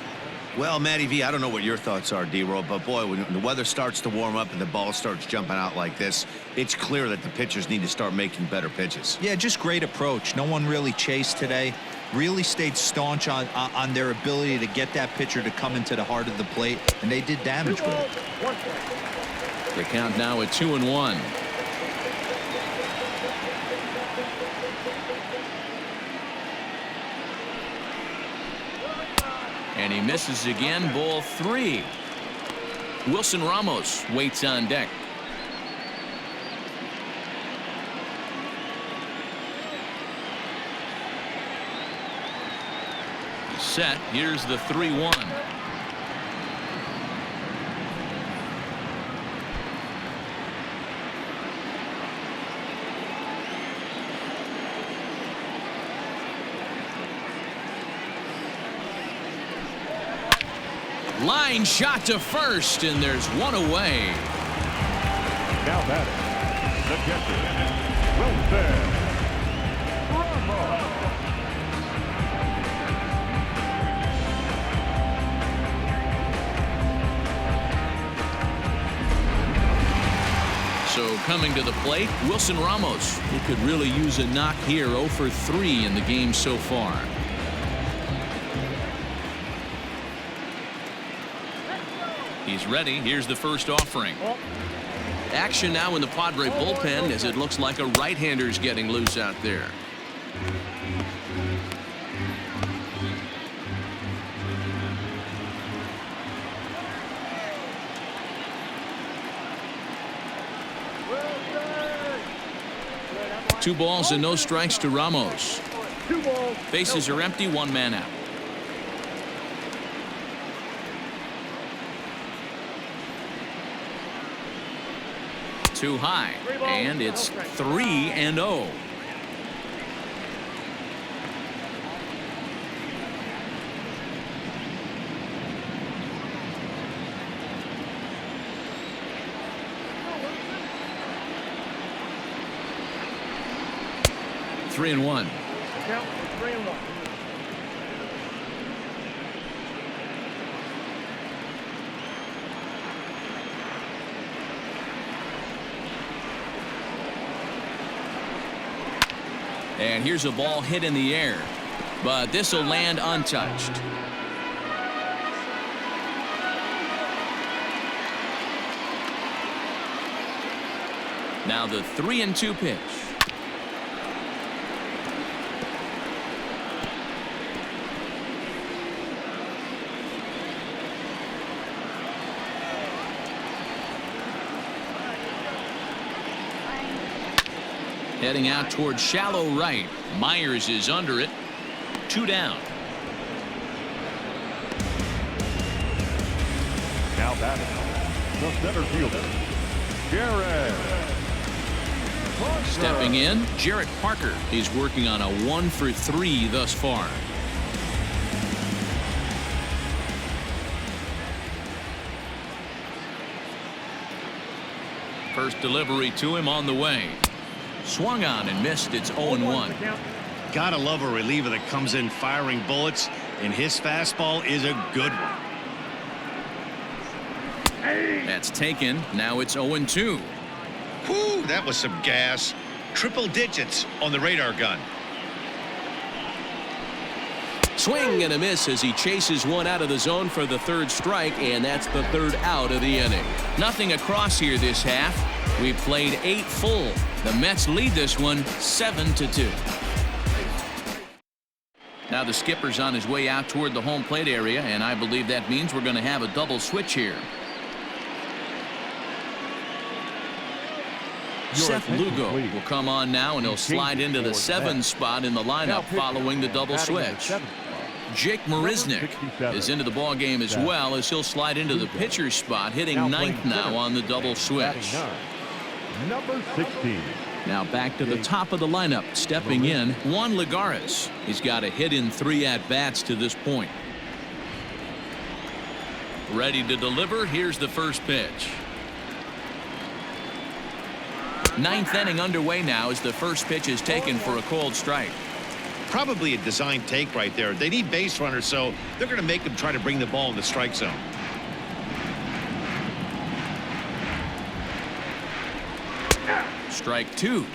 Well, Matty V, I don't know what your thoughts are, D-Roll, but boy, when the weather starts to warm up and the ball starts jumping out like this, it's clear that the pitchers need to start making better pitches. Yeah, just great approach. No one really chased today. Really stayed staunch on their ability to get that pitcher to come into the heart of the plate, and they did damage with it. The count now at 2-1. And he misses again, ball 3. Wilson Ramos waits on deck. He's set. Here's the 3-1. Line shot to first, and there's one away. Now batting, the catcher, Wilson Ramos. So coming to the plate, Wilson Ramos. He could really use a knock here. 0 for 3 in the game so far. He's ready. Here's the first offering. Action now in the Padre bullpen as it looks like a right-hander's getting loose out there. Two balls and no strikes to Ramos. Bases are empty, one man out. Too high, and it's 3-0. Three and one. Count 3-1. And here's a ball hit in the air, but this will land untouched. Now the 3-2 pitch. Heading out towards shallow right. Myers is under it. 2 down. Now batting, the center fielder, Jared. Stepping in, Jarrett Parker. He's working on a 1 for 3 thus far. First delivery to him on the way. Swung on and missed. It's 0-1. Gotta love a reliever that comes in firing bullets, and his fastball is a good one. That's taken. Now it's 0-2. Whew, that was some gas. Triple digits on the radar gun. Swing and a miss as he chases one out of the zone for the 3rd strike, and that's the 3rd out of the inning. Nothing across here this half. We played 8 full. The Mets lead this one 7-2. Now the skipper's on his way out toward the home plate area, and I believe that means we're going to have a double switch here. Seth Lugo will come on now, and he'll slide into the 7 spot in the lineup following the double switch. Jake Marisnick is into the ball game as well, as he'll slide into the pitcher's spot, hitting 9th now on the double switch. Number 16. Now back to the top of the lineup, stepping in, Juan Lagares. He's got a hit in 3 at-bats to this point. Ready to deliver. Here's the first pitch. 9th inning underway now as the first pitch is taken for a cold strike. Probably a design take right there. They need base runners, so they're going to make them try to bring the ball in the strike zone. Strike 2.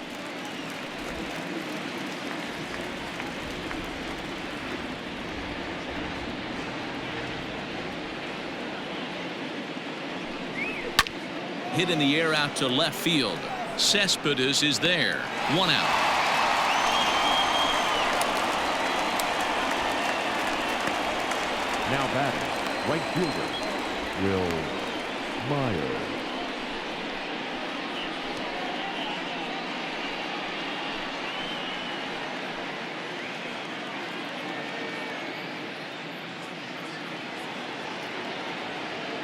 Hit in the air out to left field. Cespedes is there. 1 out. Now batting, right fielder, Will Myers.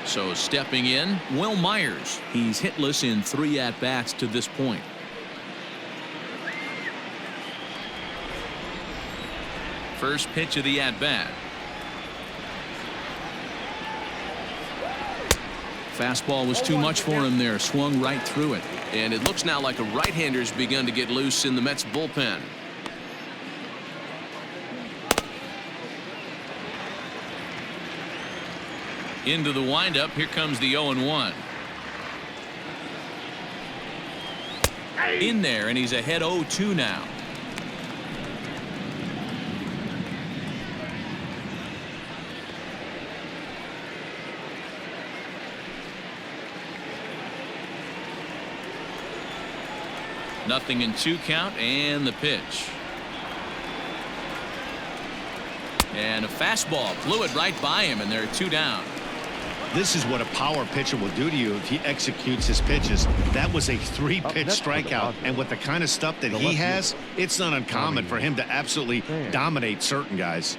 So stepping in, Will Myers. He's hitless in 3 at-bats to this point. First pitch of the at-bat. Fastball was too much for him there. Swung right through it. And it looks now like a right-hander's begun to get loose in the Mets bullpen. Into the windup. Here comes the 0-1. In there, and he's ahead 0-2 now. Nothing in 2 count, and the pitch. And a fastball blew it right by him, and there are 2 down. This is what a power pitcher will do to you if he executes his pitches. That was a 3-pitch strikeout, and with the kind of stuff that he has, it's not uncommon for him to absolutely dominate certain guys.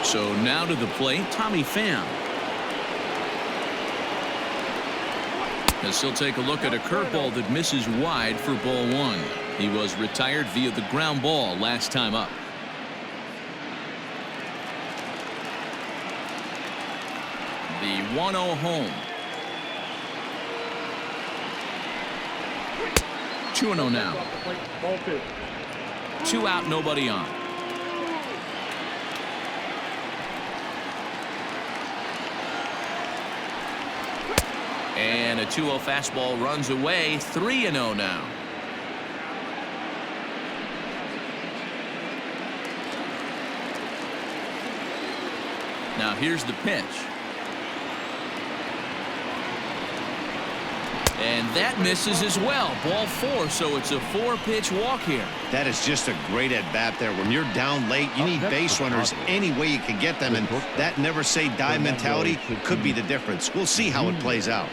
So now to the plate, Tommy Pham. As he'll take a look at a curveball that misses wide for ball 1. He was retired via the ground ball last time up. The 1-0 home. 2-0 now. 2 out, nobody on. And a 2-0 fastball runs away. 3-0 now. Now here's the pitch. And that misses as well. Ball 4, so it's a 4-pitch walk here. That is just a great at-bat there. When you're down late, you need base runners any way you can get them, and that never-say-die mentality could be the difference. We'll see how it plays out.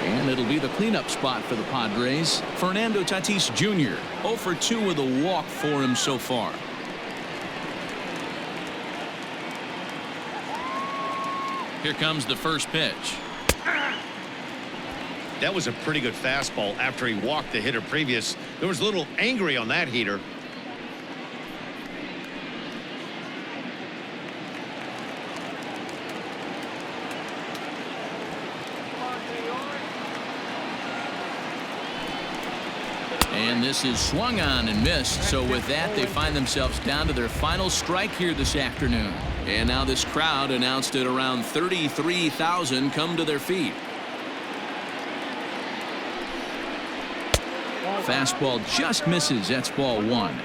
And it'll be the cleanup spot for the Padres. Fernando Tatis Jr. 0 for 2 with a walk for him so far. Here comes the first pitch. That was a pretty good fastball after he walked the hitter previous. There was a little angry on that heater. And this is swung on and missed. So with that, they find themselves down to their final strike here this afternoon. And now this crowd announced at around 33,000 come to their feet. Fastball just misses. That's ball 1.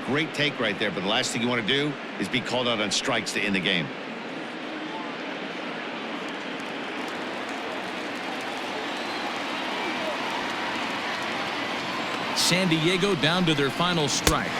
Great take right there, but the last thing you want to do is be called out on strikes to end the game. San Diego down to their final strike.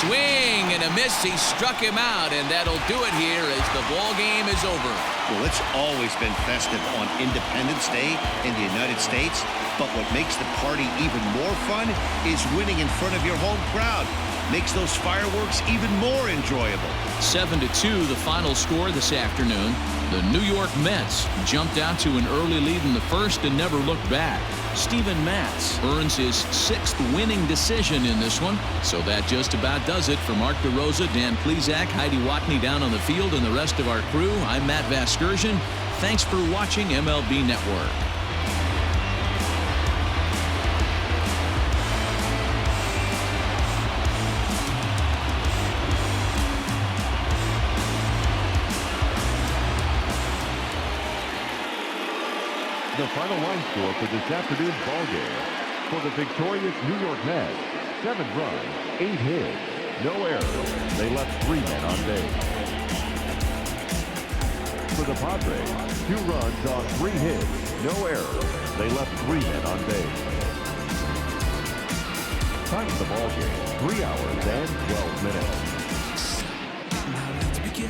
Swing and a miss. He struck him out, and that'll do it here as the ball game is over. Well, it's always been festive on Independence Day in the United States, but what makes the party even more fun is winning in front of your home crowd. Makes those fireworks even more enjoyable. 7-2 the final score this afternoon. The New York Mets jumped out to an early lead in the first and never looked back. Steven Matz earns his 6th winning decision in this one. So that just about does it. For Mark DeRosa, Dan Plesac, Heidi Watney down on the field, and the rest of our crew, I'm Matt Vasgersian. Thanks for watching MLB Network. The final line score for this afternoon's ball game. For the victorious New York Mets, 7 runs, 8 hits, no errors. They left 3 men on base. for the Padres. 2 runs on 3 hits, no errors. They left 3 men on base. Time of the ball game, 3 hours and 12 minutes.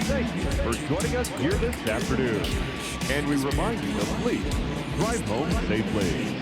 Thank you for joining us here this afternoon. And we remind you to please drive home safely.